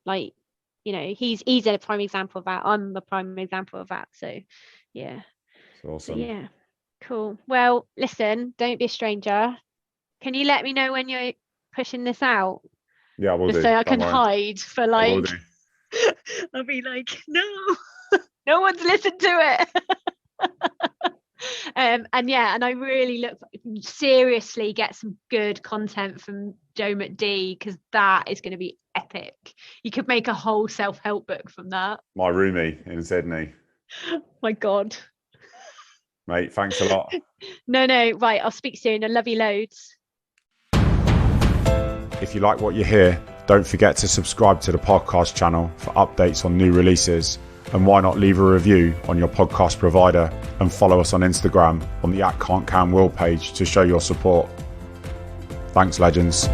Like, you know, he's a prime example of that. I'm a prime example of that. So yeah, it's awesome. So, yeah, cool. Well, listen, don't be a stranger. Can you let me know when you're pushing this out? Yeah, I will do. So I can hide for like I'll be like, no one's listened to it. And I really seriously get some good content from Joe McD, because that is going to be epic. You could make a whole self-help book from that. My roomie in Sydney. My God. Mate, thanks a lot. No, right, I'll speak soon. I love you loads. If you like what you hear, don't forget to subscribe to the podcast channel for updates on new releases. And why not leave a review on your podcast provider and follow us on Instagram on the @Can'tCanWill page to show your support. Thanks, legends.